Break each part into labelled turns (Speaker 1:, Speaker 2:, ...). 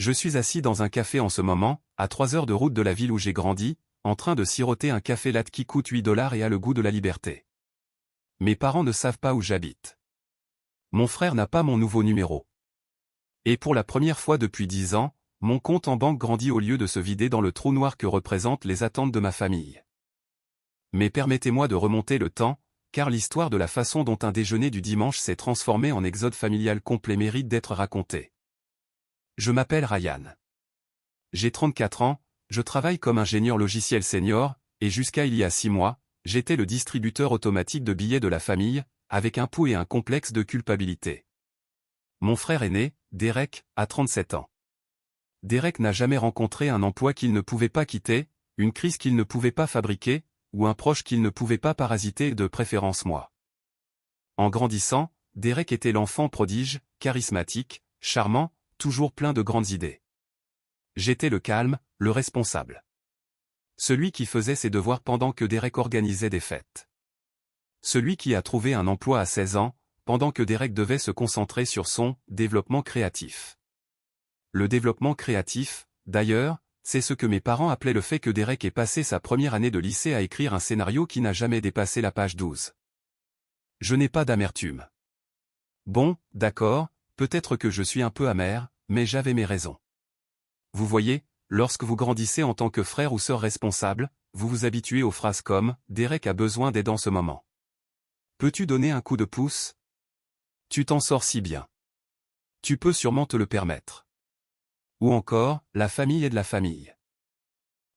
Speaker 1: Je suis assis dans un café en ce moment, à 3 heures de route de la ville où j'ai grandi, en train de siroter un café latte qui coûte 8 $ et a le goût de la liberté. Mes parents ne savent pas où j'habite. Mon frère n'a pas mon nouveau numéro. Et pour la première fois depuis 10 ans, mon compte en banque grandit au lieu de se vider dans le trou noir que représentent les attentes de ma famille. Mais permettez-moi de remonter le temps, car l'histoire de la façon dont un déjeuner du dimanche s'est transformé en exode familial complet mérite d'être racontée. Je m'appelle Ryan. J'ai 34 ans, je travaille comme ingénieur logiciel senior, et jusqu'à il y a 6 mois, j'étais le distributeur automatique de billets de la famille, avec un pouls et un complexe de culpabilité. Mon frère aîné, Derek, a 37 ans. Derek n'a jamais rencontré un emploi qu'il ne pouvait pas quitter, une crise qu'il ne pouvait pas fabriquer, ou un proche qu'il ne pouvait pas parasiter, de préférence moi. En grandissant, Derek était l'enfant prodige, charismatique, charmant, toujours plein de grandes idées. J'étais le calme, le responsable. Celui qui faisait ses devoirs pendant que Derek organisait des fêtes. Celui qui a trouvé un emploi à 16 ans, pendant que Derek devait se concentrer sur son développement créatif. Le développement créatif, d'ailleurs, c'est ce que mes parents appelaient le fait que Derek ait passé sa première année de lycée à écrire un scénario qui n'a jamais dépassé la page 12. Je n'ai pas d'amertume. Bon, d'accord, peut-être que je suis un peu amer, mais j'avais mes raisons. Vous voyez, lorsque vous grandissez en tant que frère ou sœur responsable, vous vous habituez aux phrases comme « Derek a besoin d'aide en ce moment. Peux-tu donner un coup de pouce? Tu t'en sors si bien. Tu peux sûrement te le permettre. » Ou encore « La famille est de la famille. »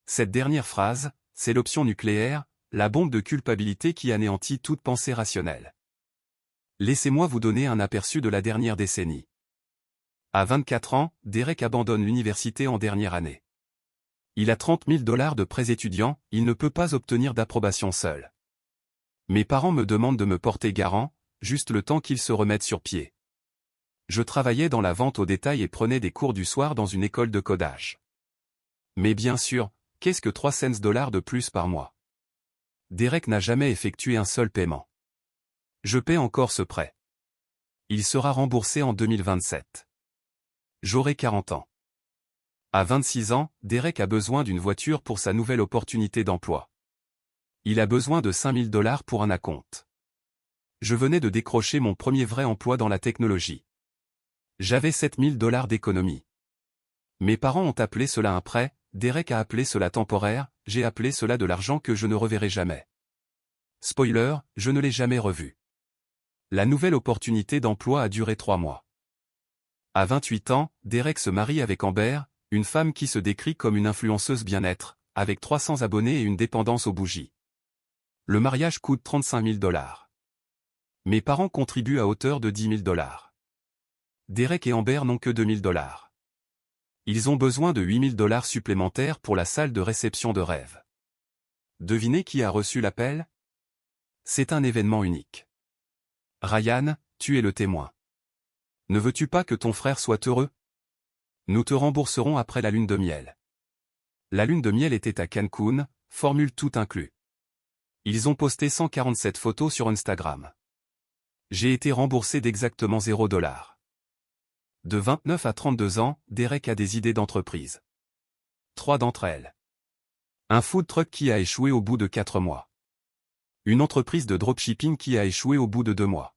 Speaker 1: Cette dernière phrase, c'est l'option nucléaire, la bombe de culpabilité qui anéantit toute pensée rationnelle. Laissez-moi vous donner un aperçu de la dernière décennie. À 24 ans, Derek abandonne l'université en dernière année. Il a 30 000 $ de prêts étudiants, il ne peut pas obtenir d'approbation seul. Mes parents me demandent de me porter garant, juste le temps qu'ils se remettent sur pied. Je travaillais dans la vente au détail et prenais des cours du soir dans une école de codage. Mais bien sûr, qu'est-ce que 3 cents $ de plus par mois? Derek n'a jamais effectué un seul paiement. Je paie encore ce prêt. Il sera remboursé en 2027. J'aurai 40 ans. À 26 ans, Derek a besoin d'une voiture pour sa nouvelle opportunité d'emploi. Il a besoin de 5 000 $ pour un acompte. Je venais de décrocher mon premier vrai emploi dans la technologie. J'avais 7 000 $ d'économie. Mes parents ont appelé cela un prêt, Derek a appelé cela temporaire, j'ai appelé cela de l'argent que je ne reverrai jamais. Spoiler, je ne l'ai jamais revu. La nouvelle opportunité d'emploi a duré 3 mois. À 28 ans, Derek se marie avec Amber, une femme qui se décrit comme une influenceuse bien-être, avec 300 abonnés et une dépendance aux bougies. Le mariage coûte 35 000 $. Mes parents contribuent à hauteur de 10 000 $. Derek et Amber n'ont que 2 000 $. Ils ont besoin de 8 000 $ supplémentaires pour la salle de réception de rêve. Devinez qui a reçu l'appel? C'est un événement unique. Ryan, tu es le témoin. Ne veux-tu pas que ton frère soit heureux? Nous te rembourserons après la lune de miel. La lune de miel était à Cancun, formule tout inclus. Ils ont posté 147 photos sur Instagram. J'ai été remboursé d'exactement 0 $. De 29 à 32 ans, Derek a des idées d'entreprise. 3 d'entre elles. Un food truck qui a échoué au bout de 4 mois. Une entreprise de dropshipping qui a échoué au bout de 2 mois.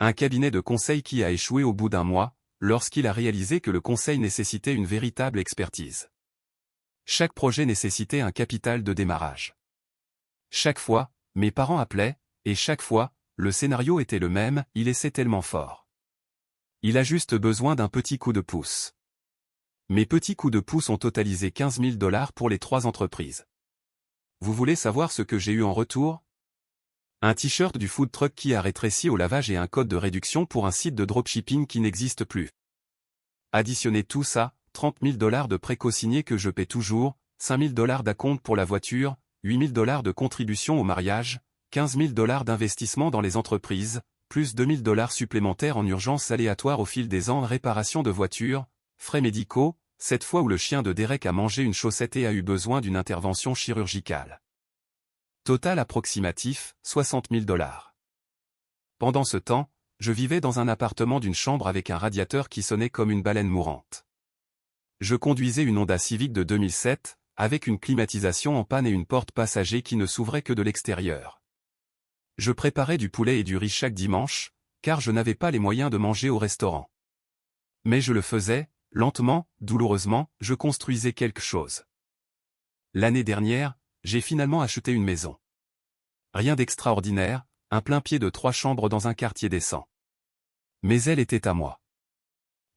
Speaker 1: Un cabinet de conseil qui a échoué au bout d'1 mois, lorsqu'il a réalisé que le conseil nécessitait une véritable expertise. Chaque projet nécessitait un capital de démarrage. Chaque fois, mes parents appelaient, et chaque fois, le scénario était le même, il essaie tellement fort. Il a juste besoin d'un petit coup de pouce. Mes petits coups de pouce ont totalisé 15 000 $ pour les 3 entreprises. Vous voulez savoir ce que j'ai eu en retour? Un t-shirt du food truck qui a rétréci au lavage et un code de réduction pour un site de dropshipping qui n'existe plus. Additionnez tout ça, 30 000 $ de prêts co-signés que je paie toujours, 5 000 $ d'acompte pour la voiture, 8 000 $ de contribution au mariage, 15 000 $ d'investissement dans les entreprises, plus 2 000 $ supplémentaires en urgence aléatoire au fil des ans, réparation de voitures, frais médicaux, cette fois où le chien de Derek a mangé une chaussette et a eu besoin d'une intervention chirurgicale. Total approximatif, 60 000 $. Pendant ce temps, je vivais dans un appartement d'une chambre avec un radiateur qui sonnait comme une baleine mourante. Je conduisais une Honda Civic de 2007, avec une climatisation en panne et une porte passager qui ne s'ouvrait que de l'extérieur. Je préparais du poulet et du riz chaque dimanche, car je n'avais pas les moyens de manger au restaurant. Mais je le faisais, lentement, douloureusement, je construisais quelque chose. L'année dernière, j'ai finalement acheté une maison. Rien d'extraordinaire, un plein pied de 3 chambres dans un quartier décent. Mais elle était à moi.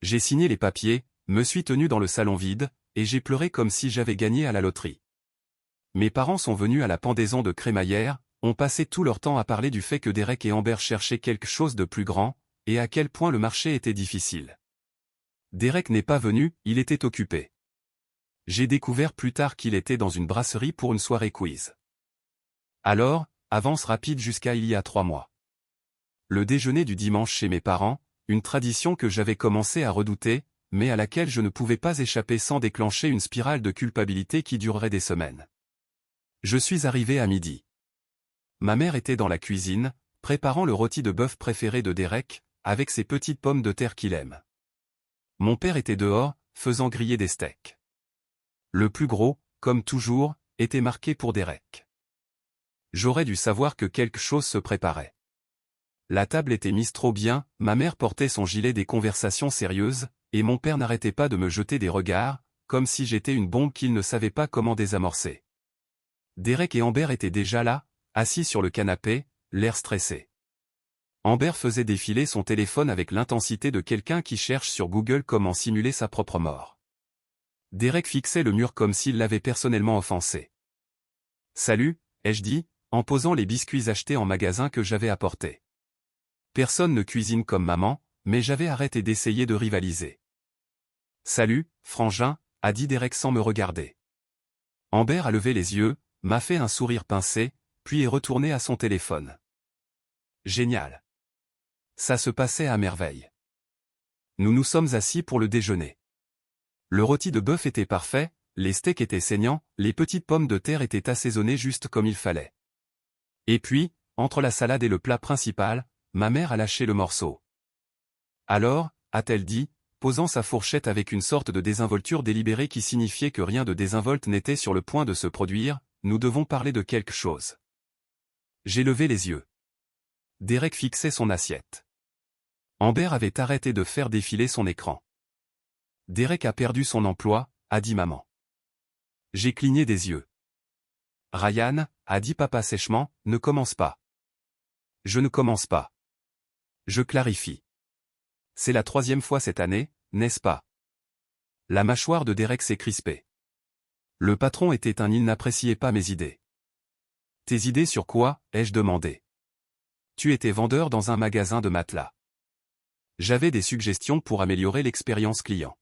Speaker 1: J'ai signé les papiers, me suis tenu dans le salon vide, et j'ai pleuré comme si j'avais gagné à la loterie. Mes parents sont venus à la pendaison de crémaillère, ont passé tout leur temps à parler du fait que Derek et Amber cherchaient quelque chose de plus grand, et à quel point le marché était difficile. Derek n'est pas venu, il était occupé. J'ai découvert plus tard qu'il était dans une brasserie pour une soirée quiz. Alors, avance rapide jusqu'à il y a 3 mois. Le déjeuner du dimanche chez mes parents, une tradition que j'avais commencé à redouter, mais à laquelle je ne pouvais pas échapper sans déclencher une spirale de culpabilité qui durerait des semaines. Je suis arrivé à midi. Ma mère était dans la cuisine, préparant le rôti de bœuf préféré de Derek, avec ses petites pommes de terre qu'il aime. Mon père était dehors, faisant griller des steaks. Le plus gros, comme toujours, était marqué pour Derek. J'aurais dû savoir que quelque chose se préparait. La table était mise trop bien, ma mère portait son gilet des conversations sérieuses, et mon père n'arrêtait pas de me jeter des regards, comme si j'étais une bombe qu'il ne savait pas comment désamorcer. Derek et Amber étaient déjà là, assis sur le canapé, l'air stressé. Amber faisait défiler son téléphone avec l'intensité de quelqu'un qui cherche sur Google comment simuler sa propre mort. Derek fixait le mur comme s'il l'avait personnellement offensé. « Salut », ai-je dit, en posant les biscuits achetés en magasin que j'avais apportés. Personne ne cuisine comme maman, mais j'avais arrêté d'essayer de rivaliser. « Salut, frangin », a dit Derek sans me regarder. Amber a levé les yeux, m'a fait un sourire pincé, puis est retourné à son téléphone. Génial. Ça se passait à merveille. Nous nous sommes assis pour le déjeuner. Le rôti de bœuf était parfait, les steaks étaient saignants, les petites pommes de terre étaient assaisonnées juste comme il fallait. Et puis, entre la salade et le plat principal, ma mère a lâché le morceau. Alors, a-t-elle dit, posant sa fourchette avec une sorte de désinvolture délibérée qui signifiait que rien de désinvolte n'était sur le point de se produire, nous devons parler de quelque chose. J'ai levé les yeux. Derek fixait son assiette. Amber avait arrêté de faire défiler son écran. Derek a perdu son emploi, a dit maman. J'ai cligné des yeux. Ryan, a dit papa sèchement, ne commence pas. Je ne commence pas. Je clarifie. C'est la 3e fois cette année, n'est-ce pas? La mâchoire de Derek s'est crispée. Le patron était il n'appréciait pas mes idées. Tes idées sur quoi, ai-je demandé. Tu étais vendeur dans un magasin de matelas. J'avais des suggestions pour améliorer l'expérience client.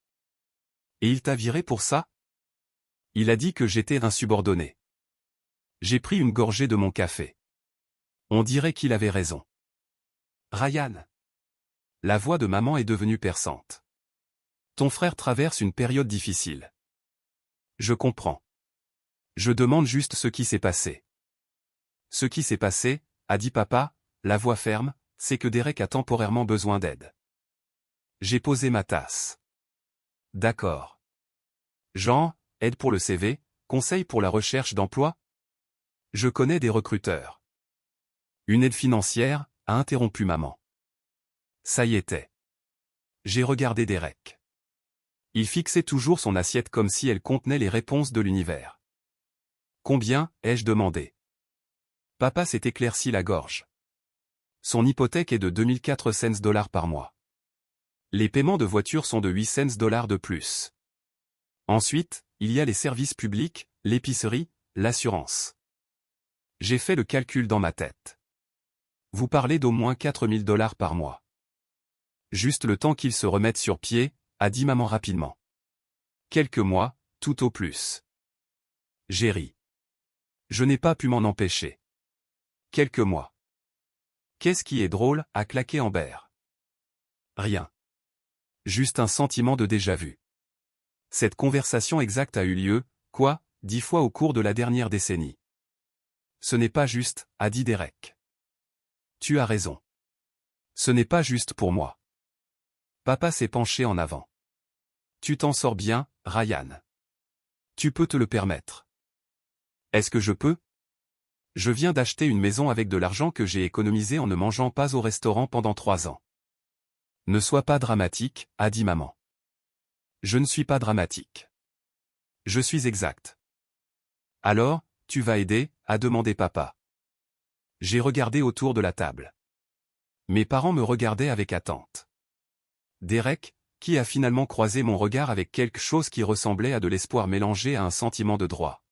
Speaker 1: Et il t'a viré pour ça? Il a dit que j'étais insubordonné. J'ai pris une gorgée de mon café. On dirait qu'il avait raison. Ryan. La voix de maman est devenue perçante. Ton frère traverse une période difficile. Je comprends. Je demande juste ce qui s'est passé. Ce qui s'est passé, a dit papa, la voix ferme, c'est que Derek a temporairement besoin d'aide. J'ai posé ma tasse. D'accord. Jean, aide pour le CV, conseil pour la recherche d'emploi? Je connais des recruteurs. Une aide financière, a interrompu maman. Ça y était. J'ai regardé Derek. Il fixait toujours son assiette comme si elle contenait les réponses de l'univers. Combien, ai-je demandé. Papa s'est éclairci la gorge. Son hypothèque est de 2400 $ par mois. Les paiements de voiture sont de 800 $ de plus. Ensuite, il y a les services publics, l'épicerie, l'assurance. J'ai fait le calcul dans ma tête. Vous parlez d'au moins 4000 $ par mois. Juste le temps qu'il se remette sur pied, a dit maman rapidement. Quelques mois, tout au plus. J'ai ri. Je n'ai pas pu m'en empêcher. Quelques mois. Qu'est-ce qui est drôle, a claqué Amber. Rien. Juste un sentiment de déjà-vu. Cette conversation exacte a eu lieu, 10 fois au cours de la dernière décennie. Ce n'est pas juste, a dit Derek. Tu as raison. Ce n'est pas juste pour moi. Papa s'est penché en avant. Tu t'en sors bien, Ryan. Tu peux te le permettre. Est-ce que je peux? Je viens d'acheter une maison avec de l'argent que j'ai économisé en ne mangeant pas au restaurant pendant 3 ans. Ne sois pas dramatique, a dit maman. Je ne suis pas dramatique. Je suis exact. Alors, tu vas aider, a demandé papa. J'ai regardé autour de la table. Mes parents me regardaient avec attente. Derek, qui a finalement croisé mon regard avec quelque chose qui ressemblait à de l'espoir mélangé à un sentiment de droit.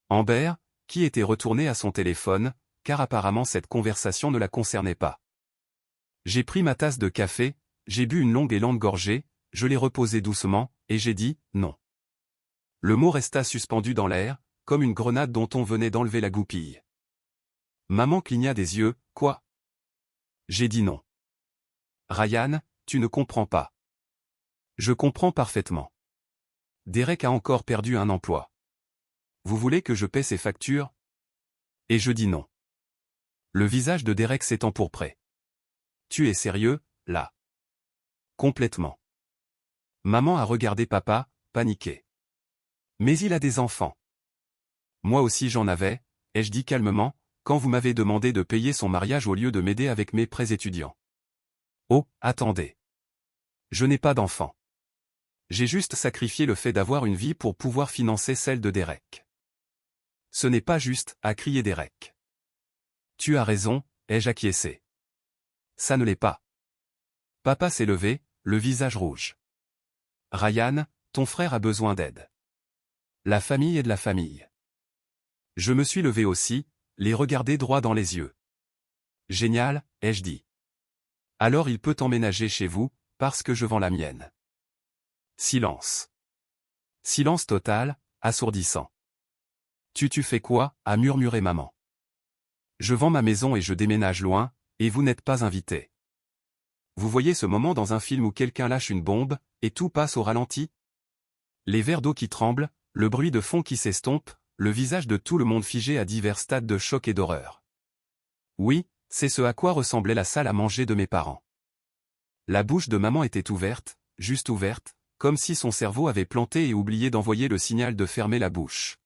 Speaker 1: Amber, qui était retournée à son téléphone, car apparemment cette conversation ne la concernait pas. J'ai pris ma tasse de café, j'ai bu une longue et lente gorgée, je l'ai reposée doucement, et j'ai dit « non ». Le mot resta suspendu dans l'air, comme une grenade dont on venait d'enlever la goupille. Maman cligna des yeux, « Quoi ?» J'ai dit non. Ryan, tu ne comprends pas. Je comprends parfaitement. Derek a encore perdu un emploi. Vous voulez que je paie ses factures? Et je dis non. Le visage de Derek s'est empourpré. Tu es sérieux, là? Complètement. Maman a regardé papa, paniqué. Mais il a des enfants. Moi aussi j'en avais, ai-je dit calmement, quand vous m'avez demandé de payer son mariage au lieu de m'aider avec mes prêts étudiants. Oh, attendez. Je n'ai pas d'enfants. J'ai juste sacrifié le fait d'avoir une vie pour pouvoir financer celle de Derek. Ce n'est pas juste, a crié Derek. Tu as raison, ai-je acquiescé. Ça ne l'est pas. Papa s'est levé, le visage rouge. Ryan, ton frère a besoin d'aide. La famille est de la famille. Je me suis levé aussi, les regarder droit dans les yeux. Génial, ai-je dit. Alors il peut emménager chez vous, parce que je vends la mienne. Silence. Silence total, assourdissant. Tu fais quoi, a murmuré maman. Je vends ma maison et je déménage loin, et vous n'êtes pas invité. Vous voyez ce moment dans un film où quelqu'un lâche une bombe, et tout passe au ralenti? Les verres d'eau qui tremblent, le bruit de fond qui s'estompe, le visage de tout le monde figé à divers stades de choc et d'horreur. Oui, c'est ce à quoi ressemblait la salle à manger de mes parents. La bouche de maman était ouverte, juste ouverte, comme si son cerveau avait planté et oublié d'envoyer le signal de fermer la bouche.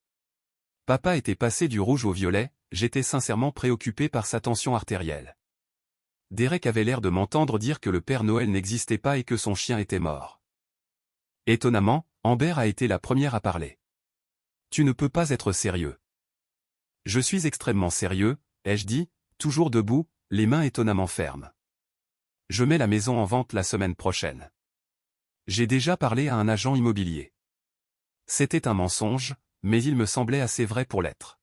Speaker 1: Papa était passé du rouge au violet, j'étais sincèrement préoccupé par sa tension artérielle. Derek avait l'air de m'entendre dire que le Père Noël n'existait pas et que son chien était mort. Étonnamment, Amber a été la première à parler. Tu ne peux pas être sérieux. Je suis extrêmement sérieux, ai-je dit, toujours debout, les mains étonnamment fermes. Je mets la maison en vente la semaine prochaine. J'ai déjà parlé à un agent immobilier. C'était un mensonge, mais il me semblait assez vrai pour l'être.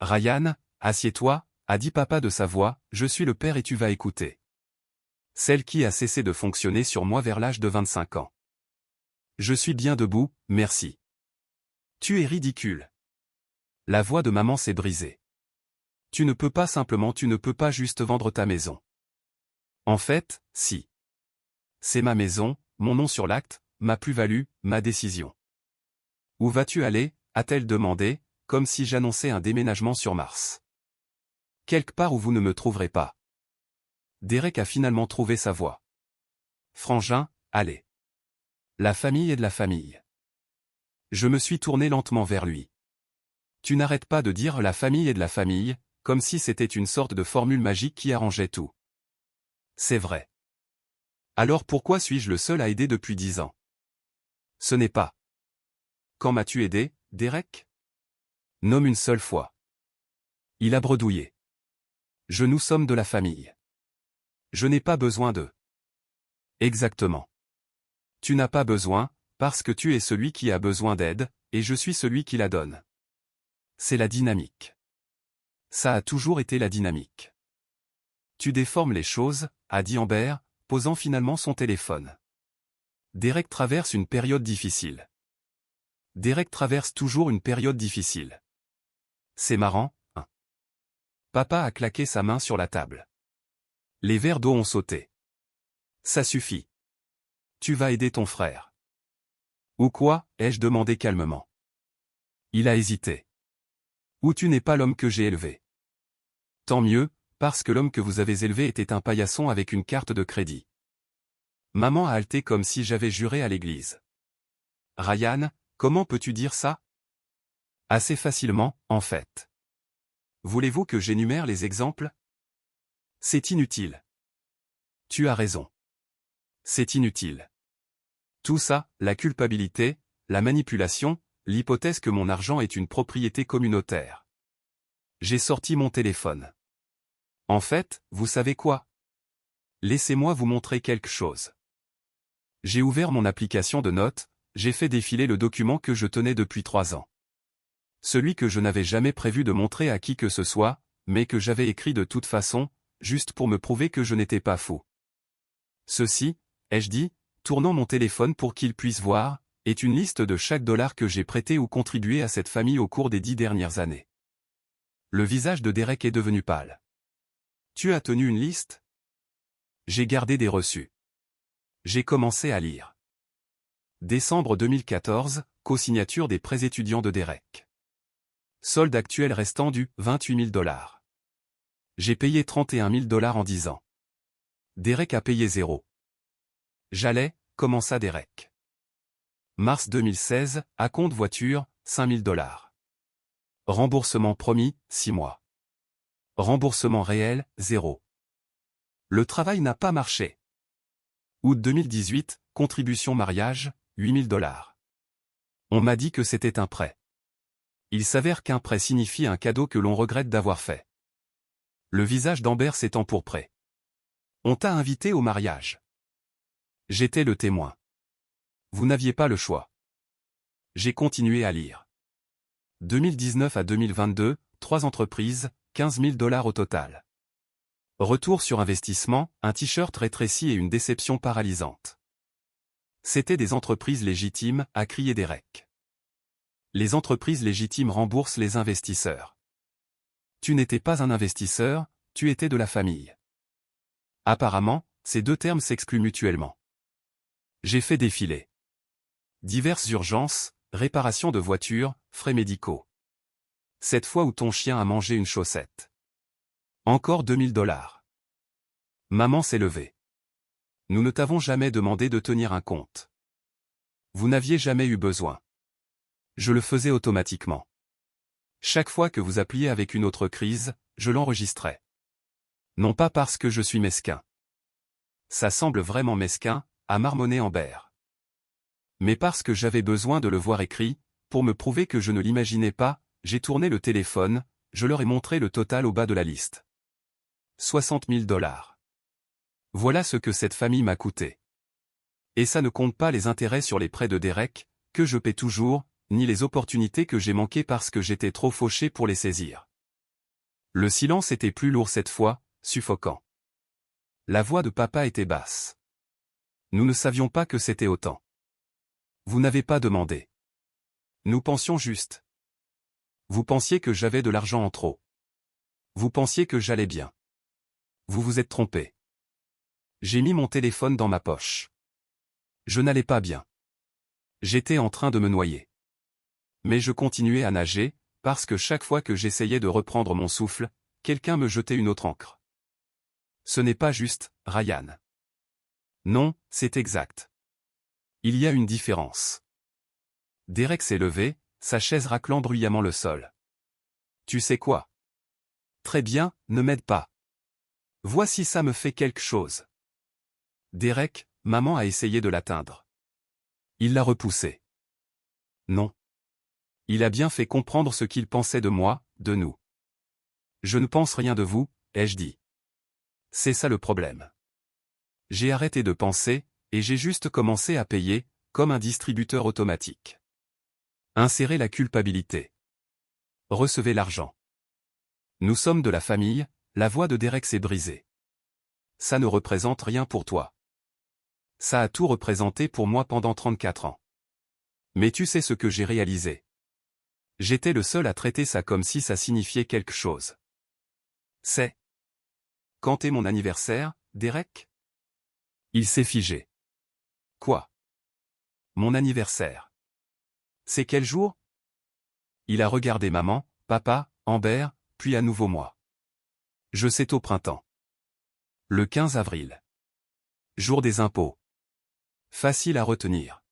Speaker 1: Ryan, assieds-toi, a dit papa de sa voix, je suis le père et tu vas écouter. Celle qui a cessé de fonctionner sur moi vers l'âge de 25 ans. Je suis bien debout, merci. Tu es ridicule. La voix de maman s'est brisée. Tu ne peux pas juste vendre ta maison. En fait, si. C'est ma maison, mon nom sur l'acte, ma plus-value, ma décision. Où vas-tu aller, a-t-elle demandé, comme si j'annonçais un déménagement sur Mars. Quelque part où vous ne me trouverez pas. Derek a finalement trouvé sa voie. Frangin, allez. La famille est de la famille. Je me suis tourné lentement vers lui. Tu n'arrêtes pas de dire la famille est de la famille, comme si c'était une sorte de formule magique qui arrangeait tout. C'est vrai. Alors pourquoi suis-je le seul à aider depuis 10 ans? Ce n'est pas. Quand m'as-tu aidé, Derek? Nomme une seule fois. Il a bredouillé. Nous sommes de la famille. Je n'ai pas besoin d'eux. Exactement. Tu n'as pas besoin, parce que tu es celui qui a besoin d'aide, et je suis celui qui la donne. C'est la dynamique. Ça a toujours été la dynamique. Tu déformes les choses, a dit Amber, posant finalement son téléphone. Derek traverse une période difficile. Derek traverse toujours une période difficile. C'est marrant, hein? Papa a claqué sa main sur la table. Les verres d'eau ont sauté. Ça suffit. Tu vas aider ton frère. Ou quoi, ai-je demandé calmement. Il a hésité. Ou tu n'es pas l'homme que j'ai élevé. Tant mieux, parce que l'homme que vous avez élevé était un paillasson avec une carte de crédit. Maman a halté comme si j'avais juré à l'église. Ryan, comment peux-tu dire ça? Assez facilement, en fait. Voulez-vous que j'énumère les exemples? C'est inutile. Tu as raison. C'est inutile. Tout ça, la culpabilité, la manipulation, l'hypothèse que mon argent est une propriété communautaire. J'ai sorti mon téléphone. En fait, vous savez quoi? Laissez-moi vous montrer quelque chose. J'ai ouvert mon application de notes, j'ai fait défiler le document que je tenais depuis 3 ans. Celui que je n'avais jamais prévu de montrer à qui que ce soit, mais que j'avais écrit de toute façon, juste pour me prouver que je n'étais pas fou. Ceci, ai-je dit, tournant mon téléphone pour qu'il puisse voir, est une liste de chaque dollar que j'ai prêté ou contribué à cette famille au cours des 10 dernières années. Le visage de Derek est devenu pâle. Tu as tenu une liste? J'ai gardé des reçus. J'ai commencé à lire. Décembre 2014, co-signature des prêts étudiants de Derek. Solde actuel restant du 28 000 $. J'ai payé 31 000 $ en 10 ans. Derek a payé 0. J'allais, commença Derek. Mars 2016, acompte voiture, 5 000 $. Remboursement promis, 6 mois. Remboursement réel, 0. Le travail n'a pas marché. Août 2018, contribution mariage, 8 000 $. On m'a dit que c'était un prêt. Il s'avère qu'un prêt signifie un cadeau que l'on regrette d'avoir fait. Le visage d'Amber s'est empourpré. On t'a invité au mariage. J'étais le témoin. Vous n'aviez pas le choix. J'ai continué à lire. 2019 à 2022, 3 entreprises, 15 000 $ au total. Retour sur investissement, un t-shirt rétréci et une déception paralysante. C'étaient des entreprises légitimes, a crié Derek. Les entreprises légitimes remboursent les investisseurs. Tu n'étais pas un investisseur, tu étais de la famille. Apparemment, ces deux termes s'excluent mutuellement. J'ai fait défiler. Diverses urgences, réparation de voitures, frais médicaux. Cette fois où ton chien a mangé une chaussette. Encore 2 000 $. Maman s'est levée. Nous ne t'avons jamais demandé de tenir un compte. Vous n'aviez jamais eu besoin. Je le faisais automatiquement. Chaque fois que vous appeliez avec une autre crise, je l'enregistrais. Non pas parce que je suis mesquin. Ça semble vraiment mesquin, a marmonné Amber. Mais parce que j'avais besoin de le voir écrit, pour me prouver que je ne l'imaginais pas, j'ai tourné le téléphone, je leur ai montré le total au bas de la liste. 60 000 $. Voilà ce que cette famille m'a coûté. Et ça ne compte pas les intérêts sur les prêts de Derek, que je paie toujours, ni les opportunités que j'ai manquées parce que j'étais trop fauché pour les saisir. Le silence était plus lourd cette fois, suffocant. La voix de papa était basse. Nous ne savions pas que c'était autant. Vous n'avez pas demandé. Nous pensions juste. Vous pensiez que j'avais de l'argent en trop. Vous pensiez que j'allais bien. Vous vous êtes trompé. J'ai mis mon téléphone dans ma poche. Je n'allais pas bien. J'étais en train de me noyer. Mais je continuais à nager, parce que chaque fois que j'essayais de reprendre mon souffle, quelqu'un me jetait une autre encre. Ce n'est pas juste, Ryan. Non, c'est exact. Il y a une différence. Derek s'est levé, sa chaise raclant bruyamment le sol. Tu sais quoi? Très bien, ne m'aide pas. Voici ça me fait quelque chose. Derek, maman a essayé de l'atteindre. Il l'a repoussé. Non. Il a bien fait comprendre ce qu'il pensait de moi, de nous. Je ne pense rien de vous, ai-je dit. C'est ça le problème. J'ai arrêté de penser, et j'ai juste commencé à payer, comme un distributeur automatique. Insérez la culpabilité. Recevez l'argent. Nous sommes de la famille, la voix de Derek s'est brisée. Ça ne représente rien pour toi. Ça a tout représenté pour moi pendant 34 ans. Mais tu sais ce que j'ai réalisé. J'étais le seul à traiter ça comme si ça signifiait quelque chose. C'est. Quand est mon anniversaire, Derek? Il s'est figé. Quoi? Mon anniversaire. C'est quel jour? Il a regardé maman, papa, Amber, puis à nouveau moi. C'est au printemps. Le 15 avril. Jour des impôts. Facile à retenir.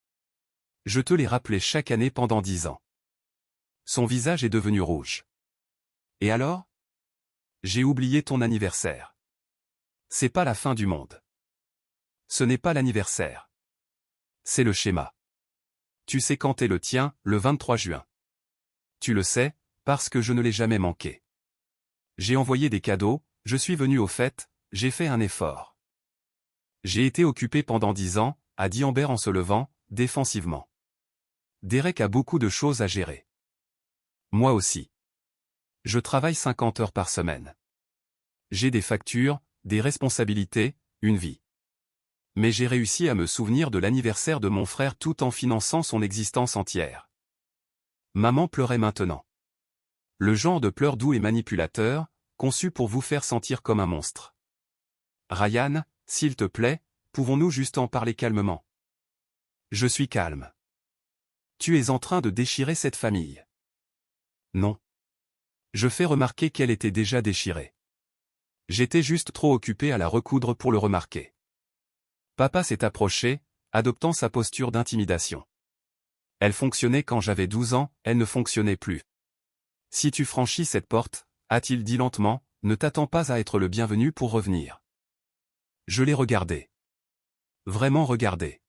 Speaker 1: Je te l'ai rappelé chaque année pendant 10 ans. Son visage est devenu rouge. Et alors? J'ai oublié ton anniversaire. C'est pas la fin du monde. Ce n'est pas l'anniversaire. C'est le schéma. Tu sais quand est le tien, le 23 juin. Tu le sais, parce que je ne l'ai jamais manqué. J'ai envoyé des cadeaux, je suis venu aux fêtes, j'ai fait un effort. J'ai été occupé pendant 10 ans, a dit Amber en se levant, défensivement. Derek a beaucoup de choses à gérer. Moi aussi. Je travaille 50 heures par semaine. J'ai des factures, des responsabilités, une vie. Mais j'ai réussi à me souvenir de l'anniversaire de mon frère tout en finançant son existence entière. Maman pleurait maintenant. Le genre de pleurs doux et manipulateur, conçu pour vous faire sentir comme un monstre. Ryan, s'il te plaît, pouvons-nous juste en parler calmement? Je suis calme. Tu es en train de déchirer cette famille. Non. Je fais remarquer qu'elle était déjà déchirée. J'étais juste trop occupé à la recoudre pour le remarquer. Papa s'est approché, adoptant sa posture d'intimidation. Elle fonctionnait quand j'avais 12 ans, elle ne fonctionnait plus. Si tu franchis cette porte, a-t-il dit lentement, ne t'attends pas à être le bienvenu pour revenir. Je l'ai regardé. Vraiment regardé.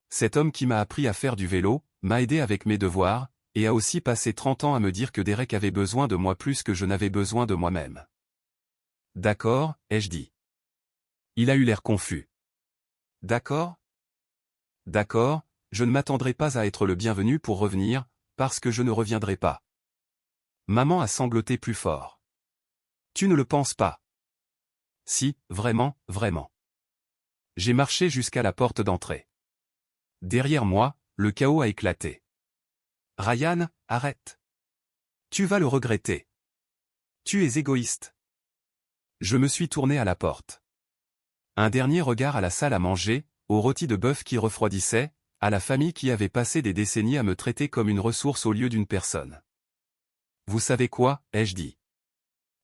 Speaker 1: Cet homme qui m'a appris à faire du vélo, m'a aidé avec mes devoirs, et a aussi passé 30 ans à me dire que Derek avait besoin de moi plus que je n'avais besoin de moi-même. D'accord, ai-je dit. Il a eu l'air confus. D'accord? D'accord, je ne m'attendrai pas à être le bienvenu pour revenir, parce que je ne reviendrai pas. Maman a sangloté plus fort. Tu ne le penses pas? Si, vraiment, vraiment. J'ai marché jusqu'à la porte d'entrée. Derrière moi, le chaos a éclaté. Ryan, arrête. Tu vas le regretter. Tu es égoïste. Je me suis tourné à la porte. Un dernier regard à la salle à manger, au rôti de bœuf qui refroidissait, à la famille qui avait passé des décennies à me traiter comme une ressource au lieu d'une personne. Vous savez quoi, ai-je dit.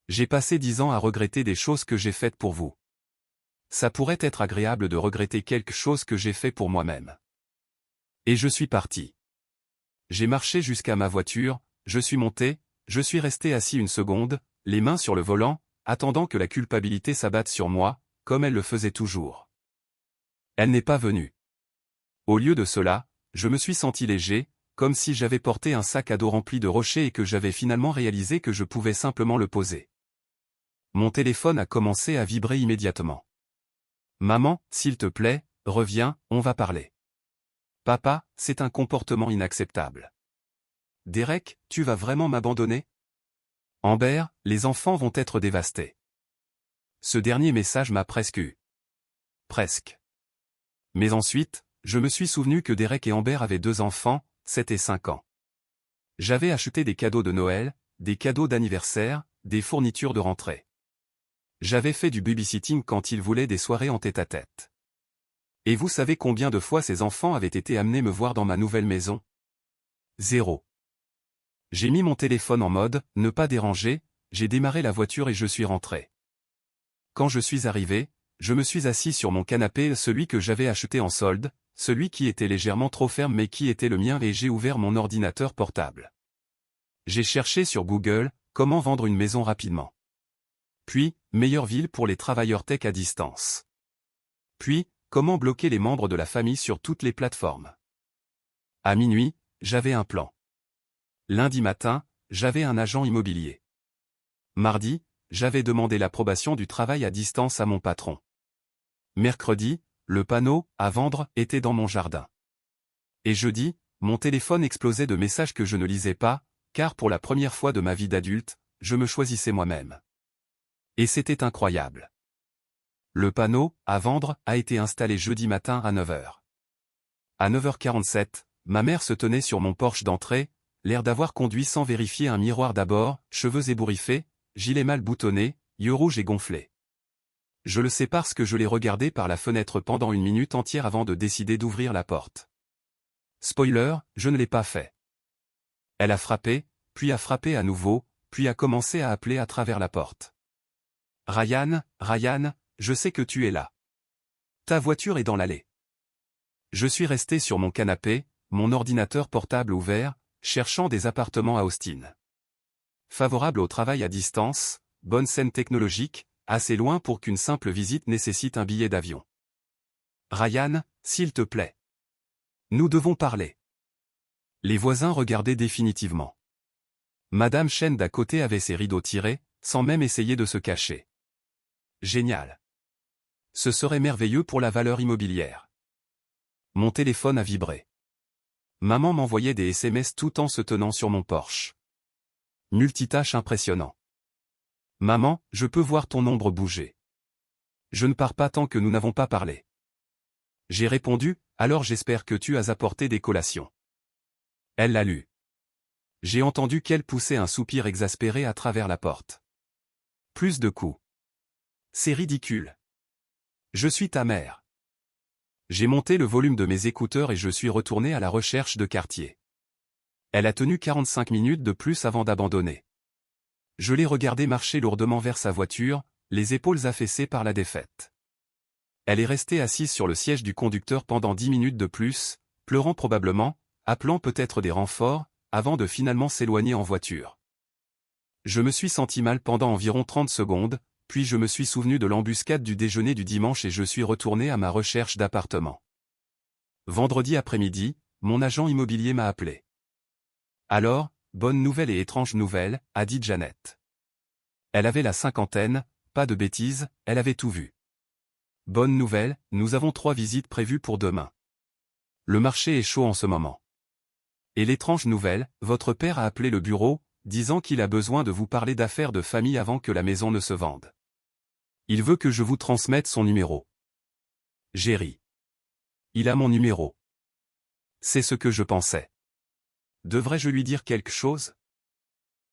Speaker 1: J'ai passé 10 ans à regretter des choses que j'ai faites pour vous. Ça pourrait être agréable de regretter quelque chose que j'ai fait pour moi-même. Et je suis parti. J'ai marché jusqu'à ma voiture, je suis monté, je suis resté assis une seconde, les mains sur le volant, attendant que la culpabilité s'abatte sur moi, comme elle le faisait toujours. Elle n'est pas venue. Au lieu de cela, je me suis senti léger, comme si j'avais porté un sac à dos rempli de rochers et que j'avais finalement réalisé que je pouvais simplement le poser. Mon téléphone a commencé à vibrer immédiatement. Maman, s'il te plaît, reviens, on va parler. Papa, c'est un comportement inacceptable. Derek, tu vas vraiment m'abandonner? Amber, les enfants vont être dévastés. Ce dernier message m'a presque eu. Presque. Mais ensuite, je me suis souvenu que Derek et Amber avaient 2 enfants, 7 et 5 ans. J'avais acheté des cadeaux de Noël, des cadeaux d'anniversaire, des fournitures de rentrée. J'avais fait du babysitting quand ils voulaient des soirées en tête-à-tête. Et vous savez combien de fois ces enfants avaient été amenés me voir dans ma nouvelle maison? 0. J'ai mis mon téléphone en mode « ne pas déranger », j'ai démarré la voiture et je suis rentré. Quand je suis arrivé, je me suis assis sur mon canapé, celui que j'avais acheté en solde, celui qui était légèrement trop ferme mais qui était le mien, et j'ai ouvert mon ordinateur portable. J'ai cherché sur Google « Comment vendre une maison rapidement ». Puis « Meilleure ville pour les travailleurs tech à distance ». Puis « Comment bloquer les membres de la famille sur toutes les plateformes ». À minuit, j'avais un plan. Lundi matin, j'avais un agent immobilier. Mardi, j'avais demandé l'approbation du travail à distance à mon patron. Mercredi, le panneau « À vendre » était dans mon jardin. Et jeudi, mon téléphone explosait de messages que je ne lisais pas, car pour la première fois de ma vie d'adulte, je me choisissais moi-même. Et c'était incroyable. Le panneau « À vendre » a été installé jeudi matin à 9h. À 9h47, ma mère se tenait sur mon porche d'entrée, l'air d'avoir conduit sans vérifier un miroir d'abord, cheveux ébouriffés, gilet mal boutonné, yeux rouges et gonflés. Je le sais parce que je l'ai regardé par la fenêtre pendant 1 minute entière avant de décider d'ouvrir la porte. Spoiler, je ne l'ai pas fait. Elle a frappé, puis a frappé à nouveau, puis a commencé à appeler à travers la porte. Ryan, Ryan, je sais que tu es là. Ta voiture est dans l'allée. Je suis resté sur mon canapé, mon ordinateur portable ouvert, cherchant des appartements à Austin. Favorable au travail à distance, bonne scène technologique, assez loin pour qu'une simple visite nécessite un billet d'avion. Ryan, s'il te plaît. Nous devons parler. Les voisins regardaient définitivement. Madame Chen d'à côté avait ses rideaux tirés, sans même essayer de se cacher. Génial. Ce serait merveilleux pour la valeur immobilière. Mon téléphone a vibré. Maman m'envoyait des SMS tout en se tenant sur mon porche. Multitâche impressionnant. Maman, je peux voir ton ombre bouger. Je ne pars pas tant que nous n'avons pas parlé. J'ai répondu, alors j'espère que tu as apporté des collations. Elle l'a lu. J'ai entendu qu'elle poussait un soupir exaspéré à travers la porte. Plus de coups. C'est ridicule. Je suis ta mère. J'ai monté le volume de mes écouteurs et je suis retourné à la recherche de quartier. Elle a tenu 45 minutes de plus avant d'abandonner. Je l'ai regardée marcher lourdement vers sa voiture, les épaules affaissées par la défaite. Elle est restée assise sur le siège du conducteur pendant 10 minutes de plus, pleurant probablement, appelant peut-être des renforts, avant de finalement s'éloigner en voiture. Je me suis senti mal pendant environ 30 secondes, puis je me suis souvenu de l'embuscade du déjeuner du dimanche et je suis retourné à ma recherche d'appartement. Vendredi après-midi, mon agent immobilier m'a appelé. Alors, bonne nouvelle et étrange nouvelle, a dit Janet. Elle avait la cinquantaine, pas de bêtises, elle avait tout vu. Bonne nouvelle, nous avons 3 visites prévues pour demain. Le marché est chaud en ce moment. Et l'étrange nouvelle, votre père a appelé le bureau, disant qu'il a besoin de vous parler d'affaires de famille avant que la maison ne se vende. Il veut que je vous transmette son numéro. J'ai ri. Il a mon numéro. C'est ce que je pensais. Devrais-je lui dire quelque chose?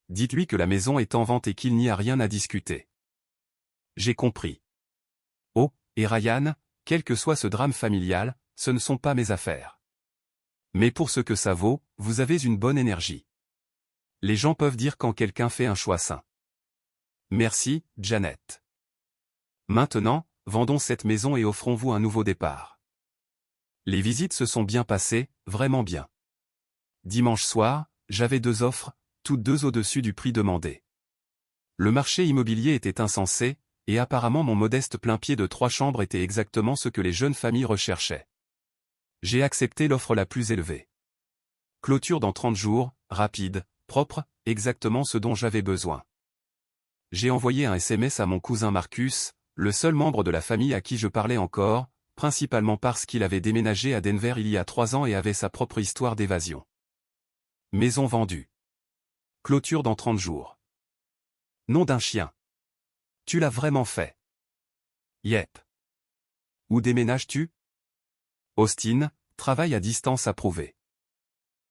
Speaker 1: Dites-lui que la maison est en vente et qu'il n'y a rien à discuter. J'ai compris. Oh, et Ryan, quel que soit ce drame familial, ce ne sont pas mes affaires. Mais pour ce que ça vaut, vous avez une bonne énergie. Les gens peuvent dire quand quelqu'un fait un choix sain. Merci, Janet. Maintenant, vendons cette maison et offrons-vous un nouveau départ. Les visites se sont bien passées, vraiment bien. Dimanche soir, j'avais 2 offres, toutes 2 au-dessus du prix demandé. Le marché immobilier était insensé, et apparemment mon modeste plain-pied de 3 chambres était exactement ce que les jeunes familles recherchaient. J'ai accepté l'offre la plus élevée. Clôture dans 30 jours, rapide, propre, exactement ce dont j'avais besoin. J'ai envoyé un SMS à mon cousin Marcus, le seul membre de la famille à qui je parlais encore, principalement parce qu'il avait déménagé à Denver il y a 3 ans et avait sa propre histoire d'évasion. Maison vendue. Clôture dans 30 jours. Nom d'un chien. Tu l'as vraiment fait. Yep. Où déménages-tu? Austin, travail à distance approuvé.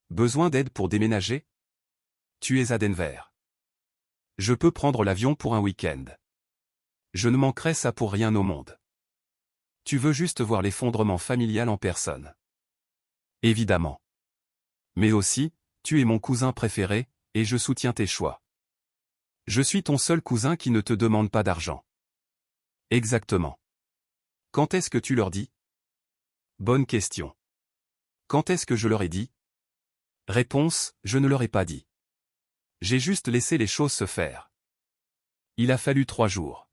Speaker 1: Besoin d'aide pour déménager? Tu es à Denver. Je peux prendre l'avion pour un week-end. Je ne manquerai ça pour rien au monde. Tu veux juste voir l'effondrement familial en personne. Évidemment. Mais aussi, tu es mon cousin préféré, et je soutiens tes choix. Je suis ton seul cousin qui ne te demande pas d'argent. Exactement. Quand est-ce que tu leur dis? Bonne question. Quand est-ce que je leur ai dit? Réponse, je ne leur ai pas dit. J'ai juste laissé les choses se faire. Il a fallu 3 jours.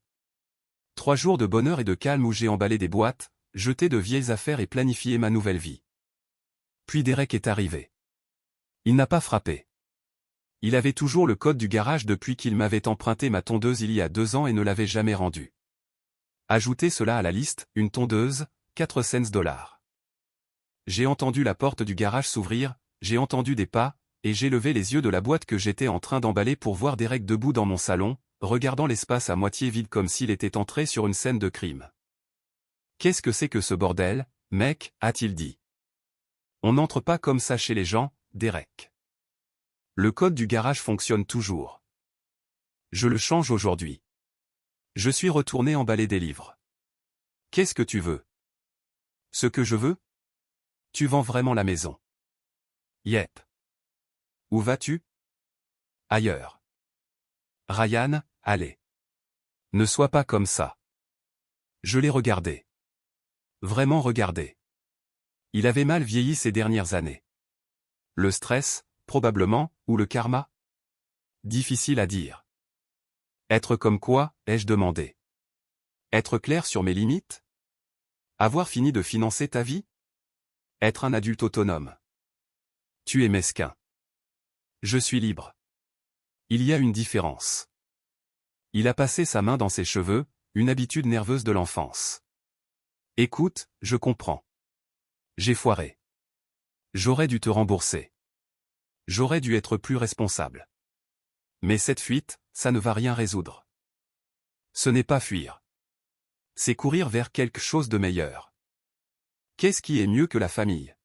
Speaker 1: 3 jours de bonheur et de calme où j'ai emballé des boîtes, jeté de vieilles affaires et planifié ma nouvelle vie. Puis Derek est arrivé. Il n'a pas frappé. Il avait toujours le code du garage depuis qu'il m'avait emprunté ma tondeuse il y a 2 ans et ne l'avait jamais rendu. Ajoutez cela à la liste, une tondeuse, 4 cents. J'ai entendu la porte du garage s'ouvrir, j'ai entendu des pas, et j'ai levé les yeux de la boîte que j'étais en train d'emballer pour voir Derek debout dans mon salon, regardant l'espace à moitié vide comme s'il était entré sur une scène de crime. Qu'est-ce que c'est que ce bordel, mec, a-t-il dit. On n'entre pas comme ça chez les gens, Derek. Le code du garage fonctionne toujours. Je le change aujourd'hui. Je suis retourné emballer des livres. Qu'est-ce que tu veux? Ce que je veux? Tu vends vraiment la maison? Yep. Où vas-tu? Ailleurs. Ryan, allez. Ne sois pas comme ça. Je l'ai regardé. Vraiment regardé. Il avait mal vieilli ces dernières années. Le stress, probablement, ou le karma? Difficile à dire. Être comme quoi, ai-je demandé? Être clair sur mes limites? Avoir fini de financer ta vie? Être un adulte autonome. Tu es mesquin. Je suis libre. Il y a une différence. Il a passé sa main dans ses cheveux, une habitude nerveuse de l'enfance. Écoute, je comprends. J'ai foiré. J'aurais dû te rembourser. J'aurais dû être plus responsable. Mais cette fuite, ça ne va rien résoudre. Ce n'est pas fuir. C'est courir vers quelque chose de meilleur. Qu'est-ce qui est mieux que la famille?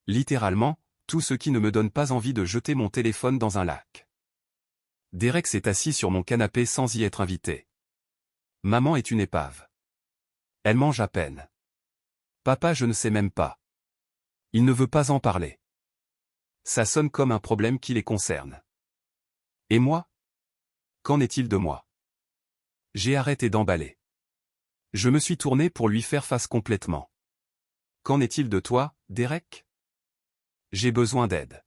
Speaker 1: Littéralement, tout ce qui ne me donne pas envie de jeter mon téléphone dans un lac. Derek s'est assis sur mon canapé sans y être invité. Maman est une épave. Elle mange à peine. Papa, je ne sais même pas. Il ne veut pas en parler. Ça sonne comme un problème qui les concerne. Et moi? Qu'en est-il de moi? J'ai arrêté d'emballer. Je me suis tourné pour lui faire face complètement. Qu'en est-il de toi, Derek? J'ai besoin d'aide.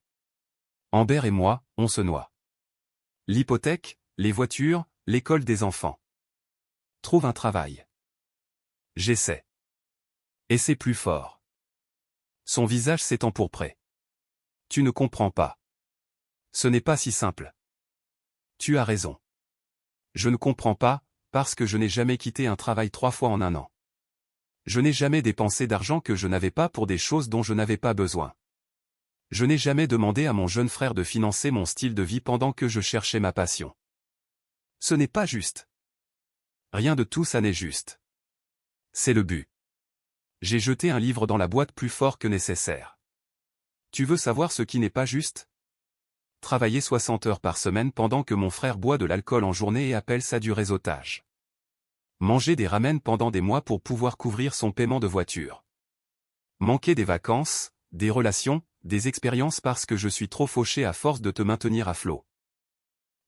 Speaker 1: Amber et moi, on se noie. L'hypothèque, les voitures, l'école des enfants. Trouve un travail. J'essaie. Et c'est plus fort. Son visage s'est empourpré. Tu ne comprends pas. Ce n'est pas si simple. Tu as raison. Je ne comprends pas, parce que je n'ai jamais quitté un travail 3 fois en un an. Je n'ai jamais dépensé d'argent que je n'avais pas pour des choses dont je n'avais pas besoin. Je n'ai jamais demandé à mon jeune frère de financer mon style de vie pendant que je cherchais ma passion. Ce n'est pas juste. Rien de tout ça n'est juste. C'est le but. J'ai jeté un livre dans la boîte plus fort que nécessaire. Tu veux savoir ce qui n'est pas juste? Travailler 60 heures par semaine pendant que mon frère boit de l'alcool en journée et appelle ça du réseautage. Manger des ramen pendant des mois pour pouvoir couvrir son paiement de voiture. Manquer des vacances, des relations, des expériences parce que je suis trop fauché à force de te maintenir à flot.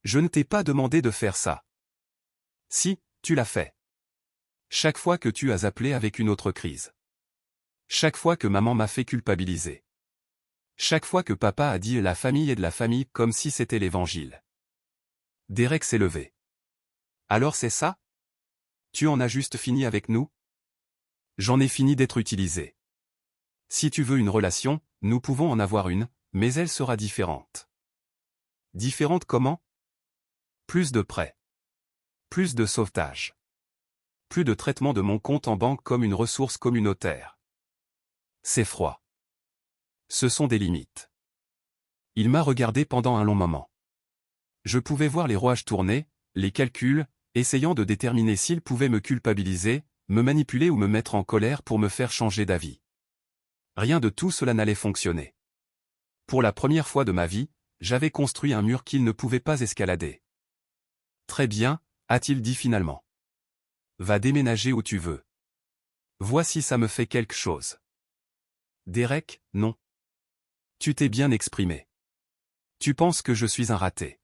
Speaker 1: Je ne t'ai pas demandé de faire ça. Si, tu l'as fait. Chaque fois que tu as appelé avec une autre crise. Chaque fois que maman m'a fait culpabiliser. Chaque fois que papa a dit la famille est de la famille comme si c'était l'évangile. Derek s'est levé. Alors c'est ça? Tu en as juste fini avec nous? J'en ai fini d'être utilisé. Si tu veux une relation, nous pouvons en avoir une, mais elle sera différente. Différente comment? Plus de prêts. Plus de sauvetage. Plus de traitement de mon compte en banque comme une ressource communautaire. C'est froid. Ce sont des limites. Il m'a regardé pendant un long moment. Je pouvais voir les rouages tourner, les calculs, essayant de déterminer s'il pouvait me culpabiliser, me manipuler ou me mettre en colère pour me faire changer d'avis. Rien de tout cela n'allait fonctionner. Pour la première fois de ma vie, j'avais construit un mur qu'il ne pouvait pas escalader. Très bien, a-t-il dit finalement. Va déménager où tu veux. Vois si ça me fait quelque chose. Derek, non. Tu t'es bien exprimé. Tu penses que je suis un raté.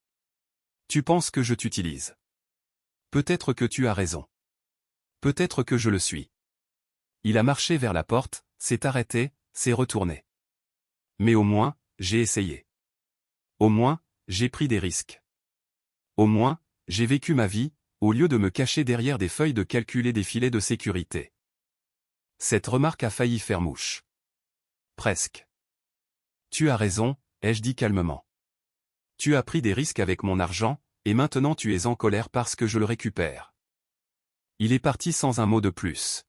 Speaker 1: Tu penses que je t'utilise. Peut-être que tu as raison. Peut-être que je le suis. Il a marché vers la porte, s'est arrêté, s'est retourné. Mais au moins, j'ai essayé. Au moins, j'ai pris des risques. Au moins, j'ai vécu ma vie, au lieu de me cacher derrière des feuilles de calcul et des filets de sécurité. Cette remarque a failli faire mouche. Presque. Tu as raison, ai-je dit calmement. Tu as pris des risques avec mon argent, et maintenant tu es en colère parce que je le récupère. Il est parti sans un mot de plus.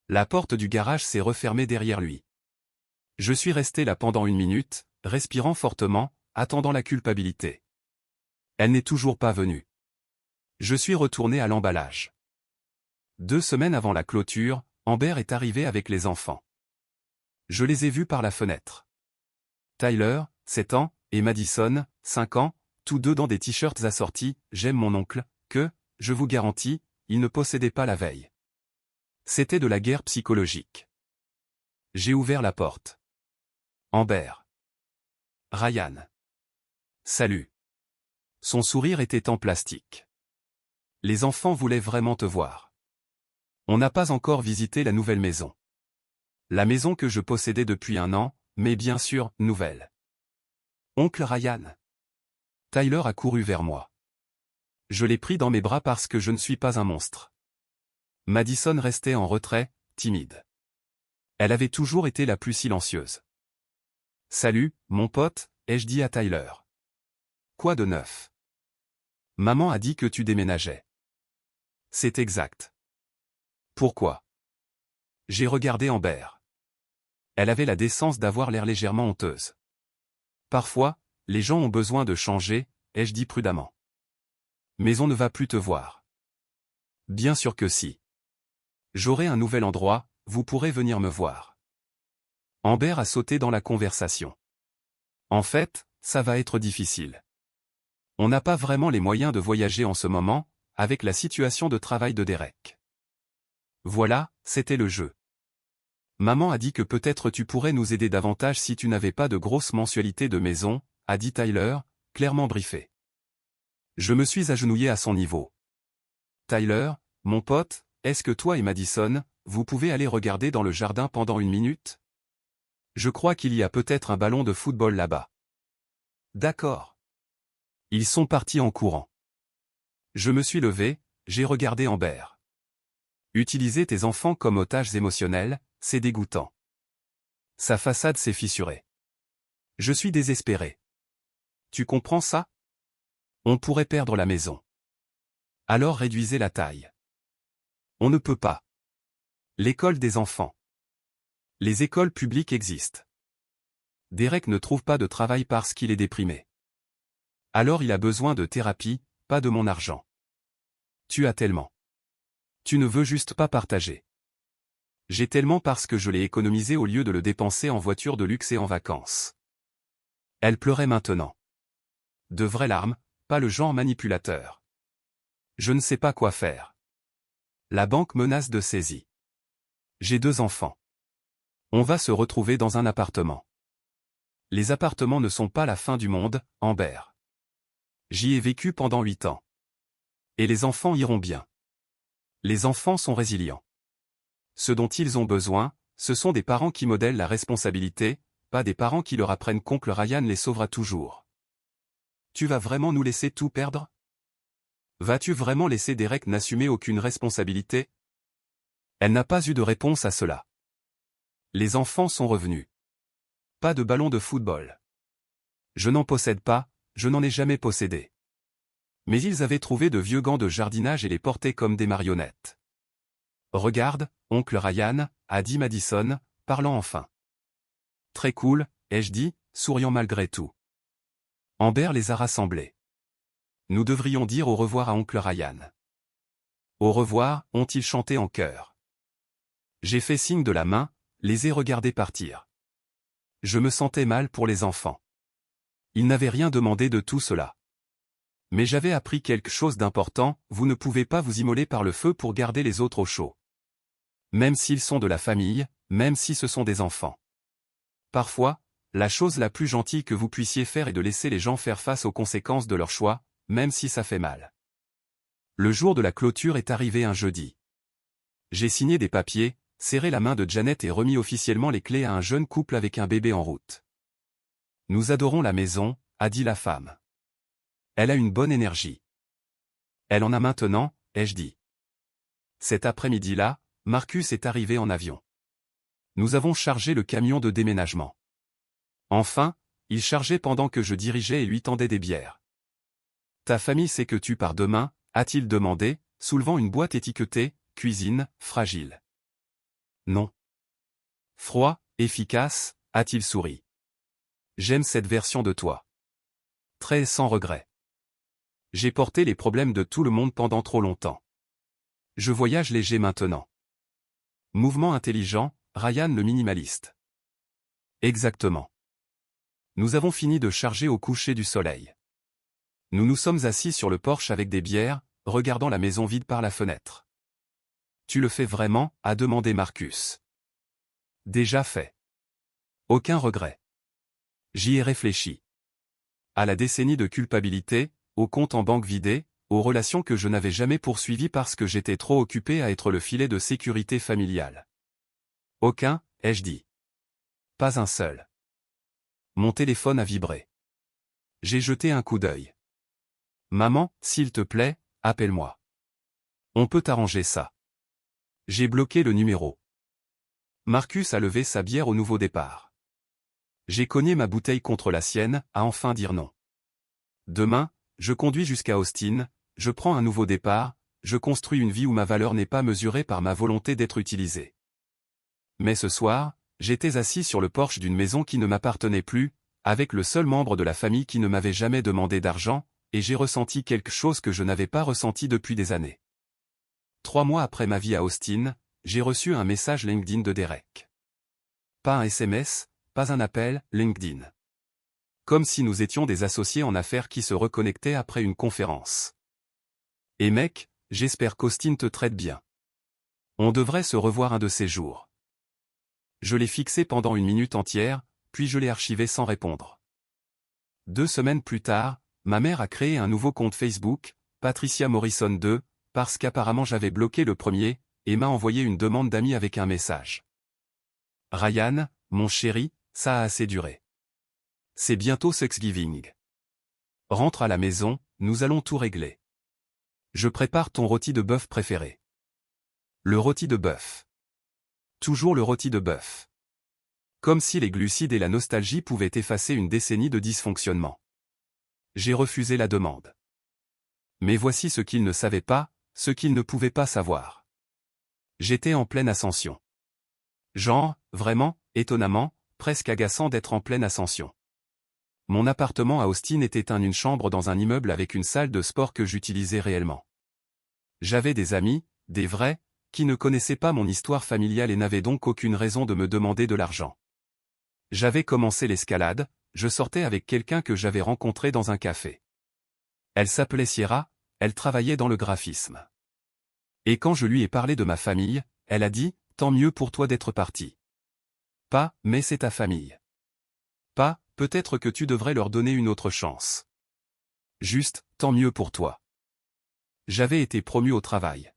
Speaker 1: La porte du garage s'est refermée derrière lui. Je suis resté là pendant 1 minute, respirant fortement, attendant la culpabilité. Elle n'est toujours pas venue. Je suis retourné à l'emballage. 2 semaines avant la clôture, Amber est arrivée avec les enfants. Je les ai vus par la fenêtre. Tyler, 7 ans, et Madison, 5 ans, tous deux dans des t-shirts assortis, j'aime mon oncle, que, je vous garantis, ils ne possédaient pas la veille. C'était de la guerre psychologique. J'ai ouvert la porte. Amber. Ryan. Salut. Son sourire était en plastique. Les enfants voulaient vraiment te voir. On n'a pas encore visité la nouvelle maison. La maison que je possédais depuis 1 an, mais bien sûr, nouvelle. Oncle Ryan. Tyler a couru vers moi. Je l'ai pris dans mes bras parce que je ne suis pas un monstre. Madison restait en retrait, timide. Elle avait toujours été la plus silencieuse. Salut, mon pote, ai-je dit à Tyler. Quoi de neuf? Maman a dit que tu déménageais. C'est exact. Pourquoi? J'ai regardé Amber. Elle avait la décence d'avoir l'air légèrement honteuse. Parfois, les gens ont besoin de changer, ai-je dit prudemment. Mais on ne va plus te voir. Bien sûr que si. J'aurai un nouvel endroit, vous pourrez venir me voir. Amber a sauté dans la conversation. En fait, ça va être difficile. On n'a pas vraiment les moyens de voyager en ce moment, avec la situation de travail de Derek. Voilà, c'était le jeu. Maman a dit que peut-être tu pourrais nous aider davantage si tu n'avais pas de grosse mensualité de maison, a dit Tyler, clairement briefé. Je me suis agenouillé à son niveau. Tyler, mon pote, est-ce que toi et Madison, vous pouvez aller regarder dans le jardin pendant 1 minute? Je crois qu'il y a peut-être un ballon de football là-bas. D'accord. Ils sont partis en courant. Je me suis levé, j'ai regardé Amber. Utiliser tes enfants comme otages émotionnels, c'est dégoûtant. Sa façade s'est fissurée. Je suis désespéré. Tu comprends ça? On pourrait perdre la maison. Alors réduisez la taille. On ne peut pas. L'école des enfants. Les écoles publiques existent. Derek ne trouve pas de travail parce qu'il est déprimé. Alors il a besoin de thérapie, pas de mon argent. Tu as tellement. Tu ne veux juste pas partager. J'ai tellement parce que je l'ai économisé au lieu de le dépenser en voiture de luxe et en vacances. Elle pleurait maintenant. De vraies larmes, pas le genre manipulateur. Je ne sais pas quoi faire. La banque menace de saisie. J'ai 2 enfants. On va se retrouver dans un appartement. Les appartements ne sont pas la fin du monde, Amber. J'y ai vécu pendant 8 ans. Et les enfants iront bien. Les enfants sont résilients. Ce dont ils ont besoin, ce sont des parents qui modèlent la responsabilité, pas des parents qui leur apprennent qu'oncle Ryan les sauvera toujours. Tu vas vraiment nous laisser tout perdre? Vas-tu vraiment laisser Derek n'assumer aucune responsabilité? Elle n'a pas eu de réponse à cela. Les enfants sont revenus. Pas de ballon de football. Je n'en possède pas, je n'en ai jamais possédé. Mais ils avaient trouvé de vieux gants de jardinage et les portaient comme des marionnettes. Regarde, oncle Ryan, a dit Madison, parlant enfin. Très cool, ai-je dit, souriant malgré tout. Amber les a rassemblés. Nous devrions dire au revoir à oncle Ryan. Au revoir, ont-ils chanté en chœur. J'ai fait signe de la main, les ai regardés partir. Je me sentais mal pour les enfants. Ils n'avaient rien demandé de tout cela. Mais j'avais appris quelque chose d'important, vous ne pouvez pas vous immoler par le feu pour garder les autres au chaud. Même s'ils sont de la famille, même si ce sont des enfants. Parfois, la chose la plus gentille que vous puissiez faire est de laisser les gens faire face aux conséquences de leur choix, même si ça fait mal. Le jour de la clôture est arrivé un jeudi. J'ai signé des papiers, serré la main de Janet et remis officiellement les clés à un jeune couple avec un bébé en route. Nous adorons la maison, a dit la femme. Elle a une bonne énergie. Elle en a maintenant, ai-je dit. Cet après-midi-là, Marcus est arrivé en avion. Nous avons chargé le camion de déménagement. Enfin, il chargeait pendant que je dirigeais et lui tendais des bières. Ta famille sait que tu pars demain, a-t-il demandé, soulevant une boîte étiquetée « Cuisine, fragile ». Non. Froid, efficace, a-t-il souri. J'aime cette version de toi. Très sans regret. J'ai porté les problèmes de tout le monde pendant trop longtemps. Je voyage léger maintenant. Mouvement intelligent, Ryan le minimaliste. Exactement. Nous avons fini de charger au coucher du soleil. Nous nous sommes assis sur le porche avec des bières, regardant la maison vide par la fenêtre. Tu le fais vraiment, a demandé Marcus. Déjà fait. Aucun regret. J'y ai réfléchi. À la décennie de culpabilité, aux comptes en banque vidés, aux relations que je n'avais jamais poursuivies parce que j'étais trop occupé à être le filet de sécurité familiale. Aucun, ai-je dit. Pas un seul. Mon téléphone a vibré. J'ai jeté un coup d'œil. Maman, s'il te plaît, appelle-moi. On peut arranger ça. J'ai bloqué le numéro. Marcus a levé sa bière au nouveau départ. J'ai cogné ma bouteille contre la sienne, à enfin dire non. Demain, je conduis jusqu'à Austin, je prends un nouveau départ, je construis une vie où ma valeur n'est pas mesurée par ma volonté d'être utilisée. Mais ce soir, j'étais assis sur le porche d'une maison qui ne m'appartenait plus, avec le seul membre de la famille qui ne m'avait jamais demandé d'argent, et j'ai ressenti quelque chose que je n'avais pas ressenti depuis des années. 3 mois après ma vie à Austin, j'ai reçu un message LinkedIn de Derek. Pas un SMS, pas un appel, LinkedIn. Comme si nous étions des associés en affaires qui se reconnectaient après une conférence. Et mec, j'espère qu'Austin te traite bien. On devrait se revoir un de ces jours. Je l'ai fixé pendant 1 minute entière, puis je l'ai archivé sans répondre. 2 semaines plus tard, ma mère a créé un nouveau compte Facebook, Patricia Morrison 2, parce qu'apparemment j'avais bloqué le premier, et m'a envoyé une demande d'amis avec un message. Ryan, mon chéri, ça a assez duré. C'est bientôt Thanksgiving. Rentre à la maison, nous allons tout régler. Je prépare ton rôti de bœuf préféré. Le rôti de bœuf. Toujours le rôti de bœuf. Comme si les glucides et la nostalgie pouvaient effacer une décennie de dysfonctionnement. J'ai refusé la demande. Mais voici ce qu'il ne savait pas, ce qu'il ne pouvait pas savoir. J'étais en pleine ascension. Genre, vraiment, étonnamment, presque agaçant d'être en pleine ascension. Mon appartement à Austin était une chambre dans un immeuble avec une salle de sport que j'utilisais réellement. J'avais des amis, des vrais, qui ne connaissaient pas mon histoire familiale et n'avaient donc aucune raison de me demander de l'argent. J'avais commencé l'escalade, je sortais avec quelqu'un que j'avais rencontré dans un café. Elle s'appelait Sierra, elle travaillait dans le graphisme. Et quand je lui ai parlé de ma famille, elle a dit, « Tant mieux pour toi d'être parti. » Pas, « Mais c'est ta famille. » Pas, « Peut-être que tu devrais leur donner une autre chance. » Juste, « Tant mieux pour toi. » J'avais été promu au travail.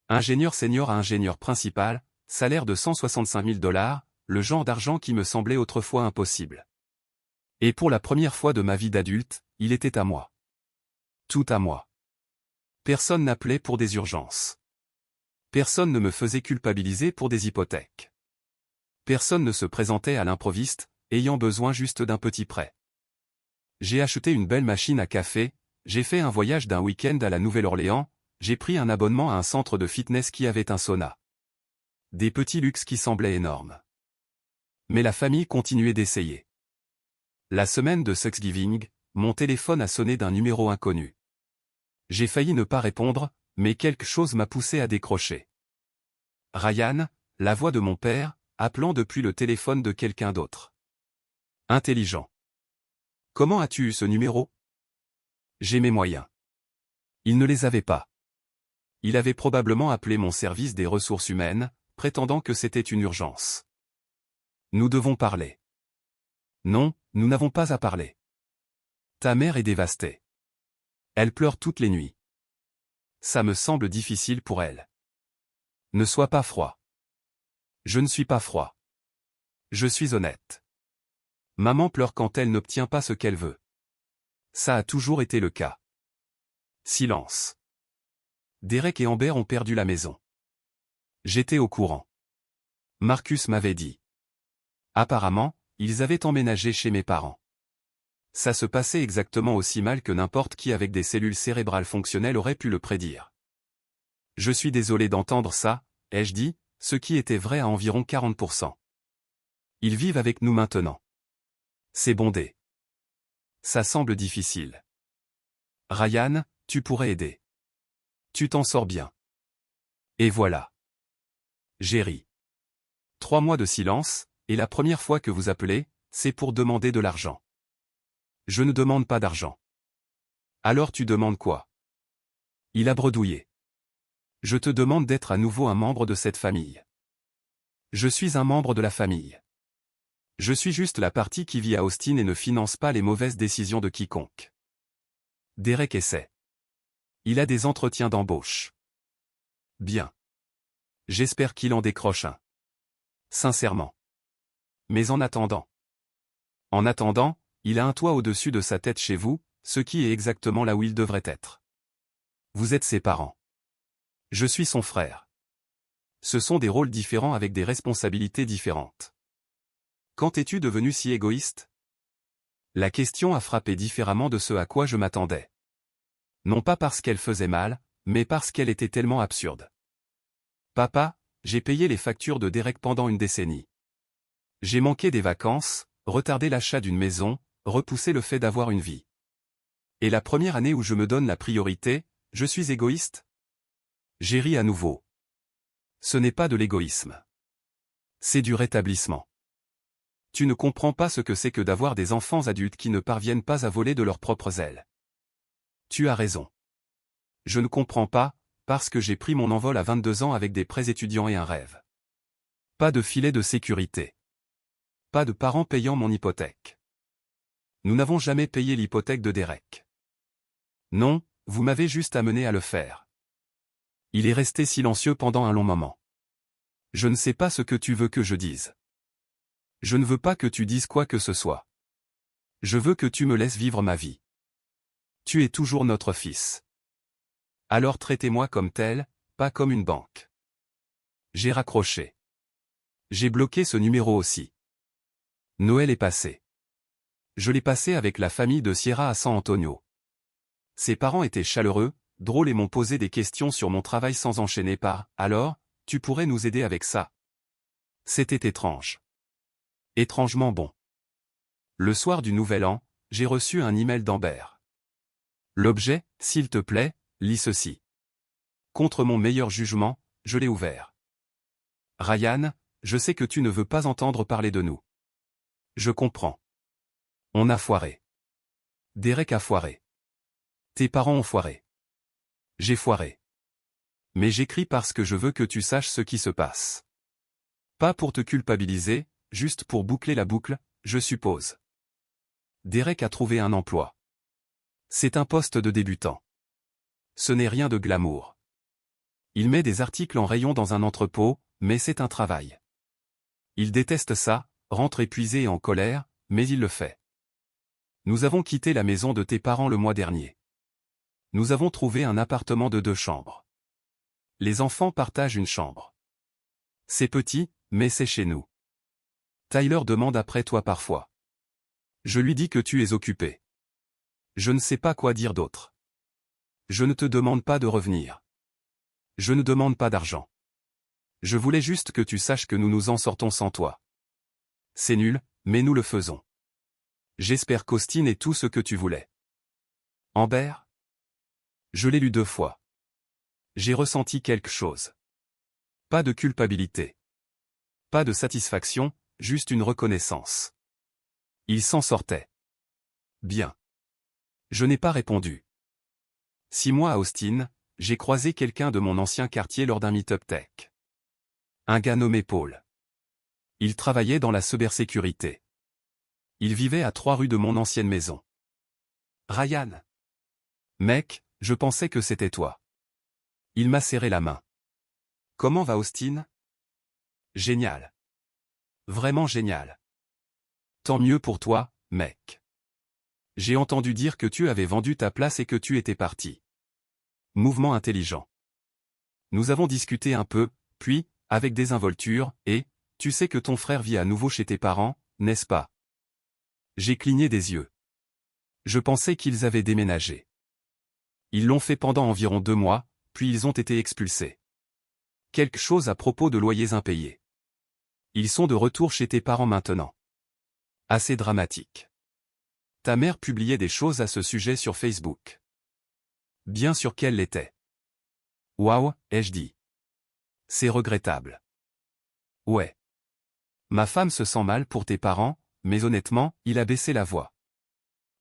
Speaker 1: Ingénieur senior à ingénieur principal, salaire de 165 000 $, le genre d'argent qui me semblait autrefois impossible. Et pour la première fois de ma vie d'adulte, il était à moi. Tout à moi. Personne n'appelait pour des urgences. Personne ne me faisait culpabiliser pour des hypothèques. Personne ne se présentait à l'improviste, ayant besoin juste d'un petit prêt. J'ai acheté une belle machine à café, j'ai fait un voyage d'un week-end à la Nouvelle-Orléans, j'ai pris un abonnement à un centre de fitness qui avait un sauna. Des petits luxes qui semblaient énormes. Mais la famille continuait d'essayer. La semaine de Thanksgiving, mon téléphone a sonné d'un numéro inconnu. J'ai failli ne pas répondre, mais quelque chose m'a poussé à décrocher. Ryan, la voix de mon père, appelant depuis le téléphone de quelqu'un d'autre. Intelligent. Comment as-tu eu ce numéro? J'ai mes moyens. Il ne les avait pas. Il avait probablement appelé mon service des ressources humaines, prétendant que c'était une urgence. Nous devons parler. Non, nous n'avons pas à parler. Ta mère est dévastée. Elle pleure toutes les nuits. Ça me semble difficile pour elle. Ne sois pas froid. Je ne suis pas froid. Je suis honnête. Maman pleure quand elle n'obtient pas ce qu'elle veut. Ça a toujours été le cas. Silence. Derek et Amber ont perdu la maison. J'étais au courant. Marcus m'avait dit. Apparemment, ils avaient emménagé chez mes parents. Ça se passait exactement aussi mal que n'importe qui avec des cellules cérébrales fonctionnelles aurait pu le prédire. Je suis désolé d'entendre ça, ai-je dit, ce qui était vrai à environ 40%. Ils vivent avec nous maintenant. C'est bondé. Ça semble difficile. Ryan, tu pourrais aider. Tu t'en sors bien. Et voilà. J'ai ri. 3 mois de silence, et la première fois que vous appelez, c'est pour demander de l'argent. Je ne demande pas d'argent. Alors tu demandes quoi? Il a bredouillé. Je te demande d'être à nouveau un membre de cette famille. Je suis un membre de la famille. Je suis juste la partie qui vit à Austin et ne finance pas les mauvaises décisions de quiconque. Derek essaie. Il a des entretiens d'embauche. Bien. J'espère qu'il en décroche un. Sincèrement. Mais en attendant. En attendant, il a un toit au-dessus de sa tête chez vous, ce qui est exactement là où il devrait être. Vous êtes ses parents. Je suis son frère. Ce sont des rôles différents avec des responsabilités différentes. Quand es-tu devenu si égoïste? La question a frappé différemment de ce à quoi je m'attendais. Non pas parce qu'elle faisait mal, mais parce qu'elle était tellement absurde. Papa, j'ai payé les factures de Derek pendant une décennie. J'ai manqué des vacances, retardé l'achat d'une maison, repoussé le fait d'avoir une vie. Et la première année où je me donne la priorité, je suis égoïste? J'ai ri à nouveau. Ce n'est pas de l'égoïsme. C'est du rétablissement. Tu ne comprends pas ce que c'est que d'avoir des enfants adultes qui ne parviennent pas à voler de leurs propres ailes. Tu as raison. Je ne comprends pas, parce que j'ai pris mon envol à 22 ans avec des prêts étudiants et un rêve. Pas de filet de sécurité. Pas de parents payant mon hypothèque. Nous n'avons jamais payé l'hypothèque de Derek. Non, vous m'avez juste amené à le faire. Il est resté silencieux pendant un long moment. Je ne sais pas ce que tu veux que je dise. Je ne veux pas que tu dises quoi que ce soit. Je veux que tu me laisses vivre ma vie. Tu es toujours notre fils. Alors traitez-moi comme tel, pas comme une banque. J'ai raccroché. J'ai bloqué ce numéro aussi. Noël est passé. Je l'ai passé avec la famille de Sierra à San Antonio. Ses parents étaient chaleureux, drôles et m'ont posé des questions sur mon travail sans enchaîner par « Alors, tu pourrais nous aider avec ça ?» C'était étrange. Étrangement bon. Le soir du Nouvel An, j'ai reçu un email d'Amber. L'objet, s'il te plaît, lis ceci. Contre mon meilleur jugement, je l'ai ouvert. Ryan, je sais que tu ne veux pas entendre parler de nous. Je comprends. On a foiré. Derek a foiré. Tes parents ont foiré. J'ai foiré. Mais j'écris parce que je veux que tu saches ce qui se passe. Pas pour te culpabiliser, juste pour boucler la boucle, je suppose. Derek a trouvé un emploi. C'est un poste de débutant. Ce n'est rien de glamour. Il met des articles en rayon dans un entrepôt, mais c'est un travail. Il déteste ça, rentre épuisé et en colère, mais il le fait. Nous avons quitté la maison de tes parents le mois dernier. Nous avons trouvé un appartement de 2 chambres. Les enfants partagent une chambre. C'est petit, mais c'est chez nous. Tyler demande après toi parfois. Je lui dis que tu es occupé. Je ne sais pas quoi dire d'autre. Je ne te demande pas de revenir. Je ne demande pas d'argent. Je voulais juste que tu saches que nous nous en sortons sans toi. C'est nul, mais nous le faisons. J'espère qu'Austin est tout ce que tu voulais. Amber? Je l'ai lu 2 fois. J'ai ressenti quelque chose. Pas de culpabilité. Pas de satisfaction, juste une reconnaissance. Il s'en sortait. Bien. Je n'ai pas répondu. 6 mois à Austin, j'ai croisé quelqu'un de mon ancien quartier lors d'un meet-up tech. Un gars nommé Paul. Il travaillait dans la cybersécurité. Il vivait à 3 rues de mon ancienne maison. Ryan. Mec, je pensais que c'était toi. Il m'a serré la main. Comment va Austin? Génial. Vraiment génial. Tant mieux pour toi, mec. J'ai entendu dire que tu avais vendu ta place et que tu étais parti. Mouvement intelligent. Nous avons discuté un peu, puis, avec désinvolture, et, tu sais que ton frère vit à nouveau chez tes parents, n'est-ce pas? J'ai cligné des yeux. Je pensais qu'ils avaient déménagé. Ils l'ont fait pendant environ 2 mois, puis ils ont été expulsés. Quelque chose à propos de loyers impayés. Ils sont de retour chez tes parents maintenant. Assez dramatique. Ta mère publiait des choses à ce sujet sur Facebook. Bien sûr qu'elle l'était. Waouh, ai-je dit. C'est regrettable. Ouais. Ma femme se sent mal pour tes parents, mais honnêtement, il a baissé la voix.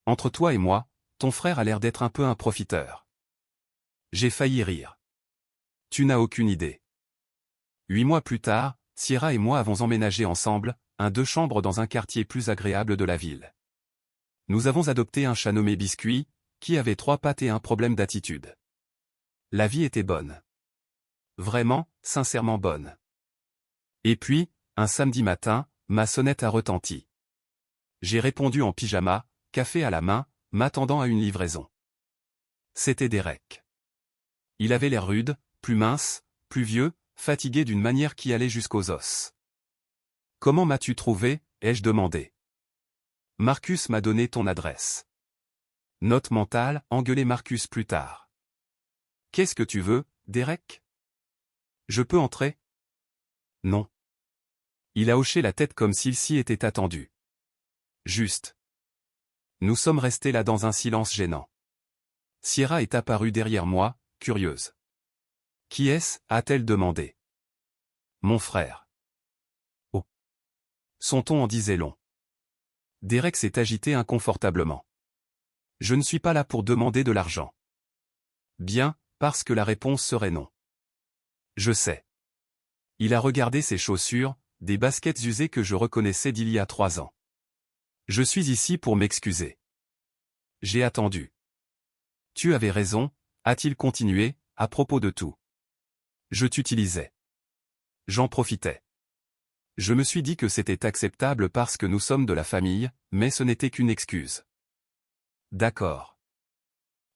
Speaker 1: Entre toi et moi, ton frère a l'air d'être un peu un profiteur. J'ai failli rire. Tu n'as aucune idée. 8 mois plus tard, Sierra et moi avons emménagé ensemble, un 2 chambres dans un quartier plus agréable de la ville. Nous avons adopté un chat nommé Biscuit, qui avait 3 pattes et un problème d'attitude. La vie était bonne. Vraiment, sincèrement bonne. Et puis, Un samedi matin, ma sonnette a retenti. J'ai répondu en pyjama, café à la main, m'attendant à une livraison. C'était Derek. Il avait l'air rude, plus mince, plus vieux, fatigué d'une manière qui allait jusqu'aux os. « Comment m'as-tu trouvé ?» ai-je demandé. « Marcus m'a donné ton adresse. » Note mentale, engueuler Marcus plus tard. « Qu'est-ce que tu veux, Derek ? Je peux entrer ? » Non. Il a hoché la tête comme s'il s'y était attendu. Juste. Nous sommes restés là dans un silence gênant. Sierra est apparue derrière moi, curieuse. « Qui est-ce » a-t-elle demandé. « Mon frère. » Oh. Son ton en disait long. Derek s'est agité inconfortablement. « Je ne suis pas là pour demander de l'argent. » Bien, parce que la réponse serait non. Je sais. Il a regardé ses chaussures, des baskets usées que je reconnaissais d'il y a 3 ans. Je suis ici pour m'excuser. J'ai attendu. Tu avais raison, a-t-il continué, à propos de tout. Je t'utilisais. J'en profitais. Je me suis dit que c'était acceptable parce que nous sommes de la famille, mais ce n'était qu'une excuse. D'accord.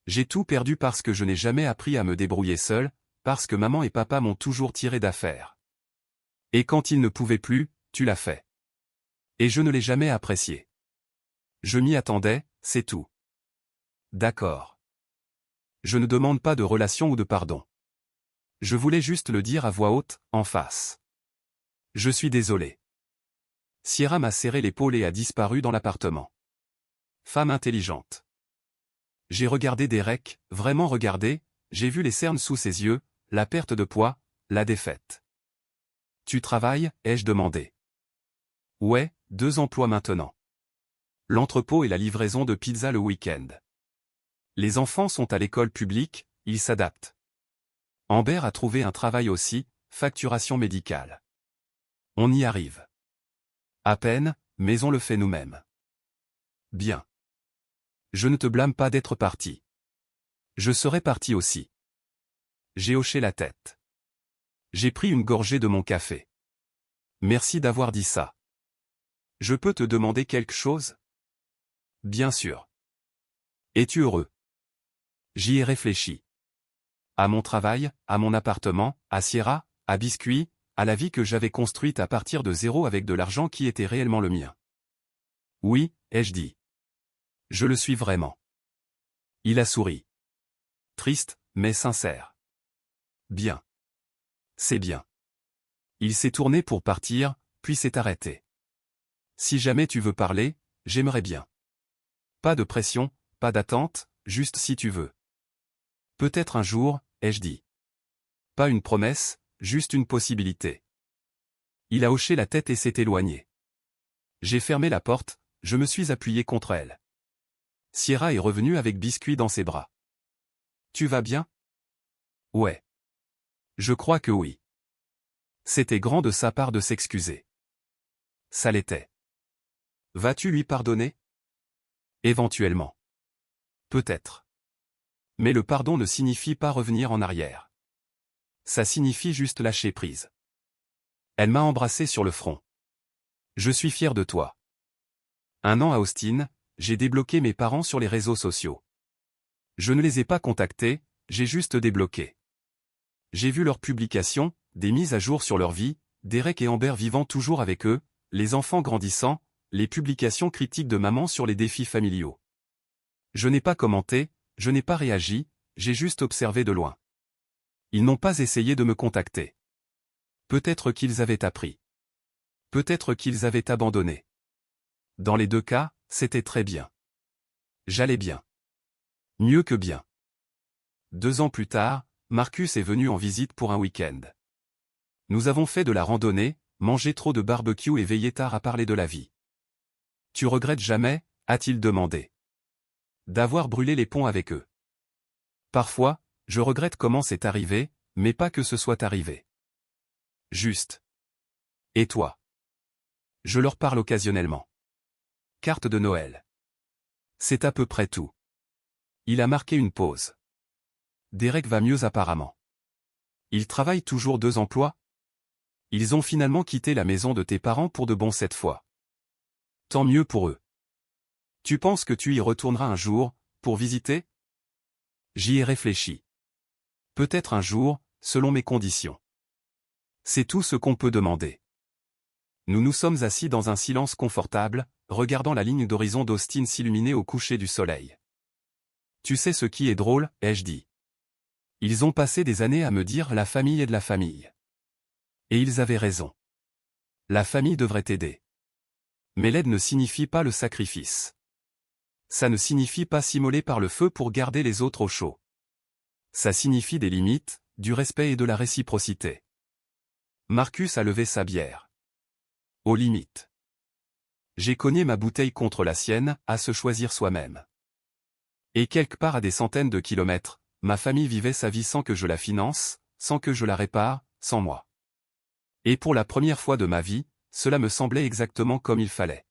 Speaker 1: J'ai tout perdu parce que je n'ai jamais appris à me débrouiller seul, parce que maman et papa m'ont toujours tiré d'affaire. Et quand ils ne pouvaient plus, tu l'as fait. Et je ne l'ai jamais apprécié. Je m'y attendais, c'est tout. D'accord. Je ne demande pas de relation ou de pardon. Je voulais juste le dire à voix haute, en face. Je suis désolé. Sierra m'a serré l'épaule et a disparu dans l'appartement. Femme intelligente. J'ai regardé Derek, vraiment regardé, j'ai vu les cernes sous ses yeux, la perte de poids, la défaite. Tu travailles, ai-je demandé. Ouais, 2 emplois maintenant. L'entrepôt et la livraison de pizza le week-end. Les enfants sont à l'école publique, ils s'adaptent. Amber a trouvé un travail aussi, facturation médicale. On y arrive. À peine, mais on le fait nous-mêmes. Bien. Je ne te blâme pas d'être parti. Je serais parti aussi. J'ai hoché la tête. J'ai pris une gorgée de mon café. Merci d'avoir dit ça. Je peux te demander quelque chose ? Bien sûr. Es-tu heureux ? J'y ai réfléchi. À mon travail, à mon appartement, à Sierra, à Biscuit, à la vie que j'avais construite à partir de zéro avec de l'argent qui était réellement le mien. Oui, ai-je dit. Je le suis vraiment. Il a souri. Triste, mais sincère. Bien. C'est bien. Il s'est tourné pour partir, puis s'est arrêté. Si jamais tu veux parler, j'aimerais bien. Pas de pression, pas d'attente, juste si tu veux. Peut-être un jour, ai-je dit. Pas une promesse, juste une possibilité. Il a hoché la tête et s'est éloigné. J'ai fermé la porte, je me suis appuyé contre elle. Sierra est revenue avec Biscuit dans ses bras. Tu vas bien ? Ouais. Je crois que oui. C'était grand de sa part de s'excuser. Ça l'était. Vas-tu lui pardonner ? Éventuellement. Peut-être. Mais le pardon ne signifie pas revenir en arrière. Ça signifie juste lâcher prise. Elle m'a embrassé sur le front. Je suis fier de toi. 1 an à Austin, j'ai débloqué mes parents sur les réseaux sociaux. Je ne les ai pas contactés, j'ai juste débloqué. J'ai vu leurs publications, des mises à jour sur leur vie, Derek et Amber vivant toujours avec eux, les enfants grandissant, les publications critiques de maman sur les défis familiaux. Je n'ai pas commenté, je n'ai pas réagi, j'ai juste observé de loin. Ils n'ont pas essayé de me contacter. Peut-être qu'ils avaient appris. Peut-être qu'ils avaient abandonné. Dans les 2 cas, c'était très bien. J'allais bien. Mieux que bien. 2 ans plus tard, Marcus est venu en visite pour un week-end. Nous avons fait de la randonnée, mangé trop de barbecue et veillé tard à parler de la vie. Tu regrettes jamais, a-t-il demandé. D'avoir brûlé les ponts avec eux. Parfois, je regrette comment c'est arrivé, mais pas que ce soit arrivé. Juste. Et toi ? Je leur parle occasionnellement. Carte de Noël. C'est à peu près tout. Il a marqué une pause. Derek va mieux apparemment. Il travaille toujours 2 emplois ? Ils ont finalement quitté la maison de tes parents pour de bon cette fois. Tant mieux pour eux. Tu penses que tu y retourneras un jour, pour visiter? J'y ai réfléchi. Peut-être un jour, selon mes conditions. C'est tout ce qu'on peut demander. Nous nous sommes assis dans un silence confortable, regardant la ligne d'horizon d'Austin s'illuminer au coucher du soleil. Tu sais ce qui est drôle, ai-je dit. Ils ont passé des années à me dire la famille est de la famille. Et ils avaient raison. La famille devrait t'aider. Mais l'aide ne signifie pas le sacrifice. Ça ne signifie pas s'immoler par le feu pour garder les autres au chaud. Ça signifie des limites, du respect et de la réciprocité. Marcus a levé sa bière. Aux limites. J'ai cogné ma bouteille contre la sienne, à se choisir soi-même. Et quelque part à des centaines de kilomètres, ma famille vivait sa vie sans que je la finance, sans que je la répare, sans moi. Et pour la première fois de ma vie, cela me semblait exactement comme il fallait.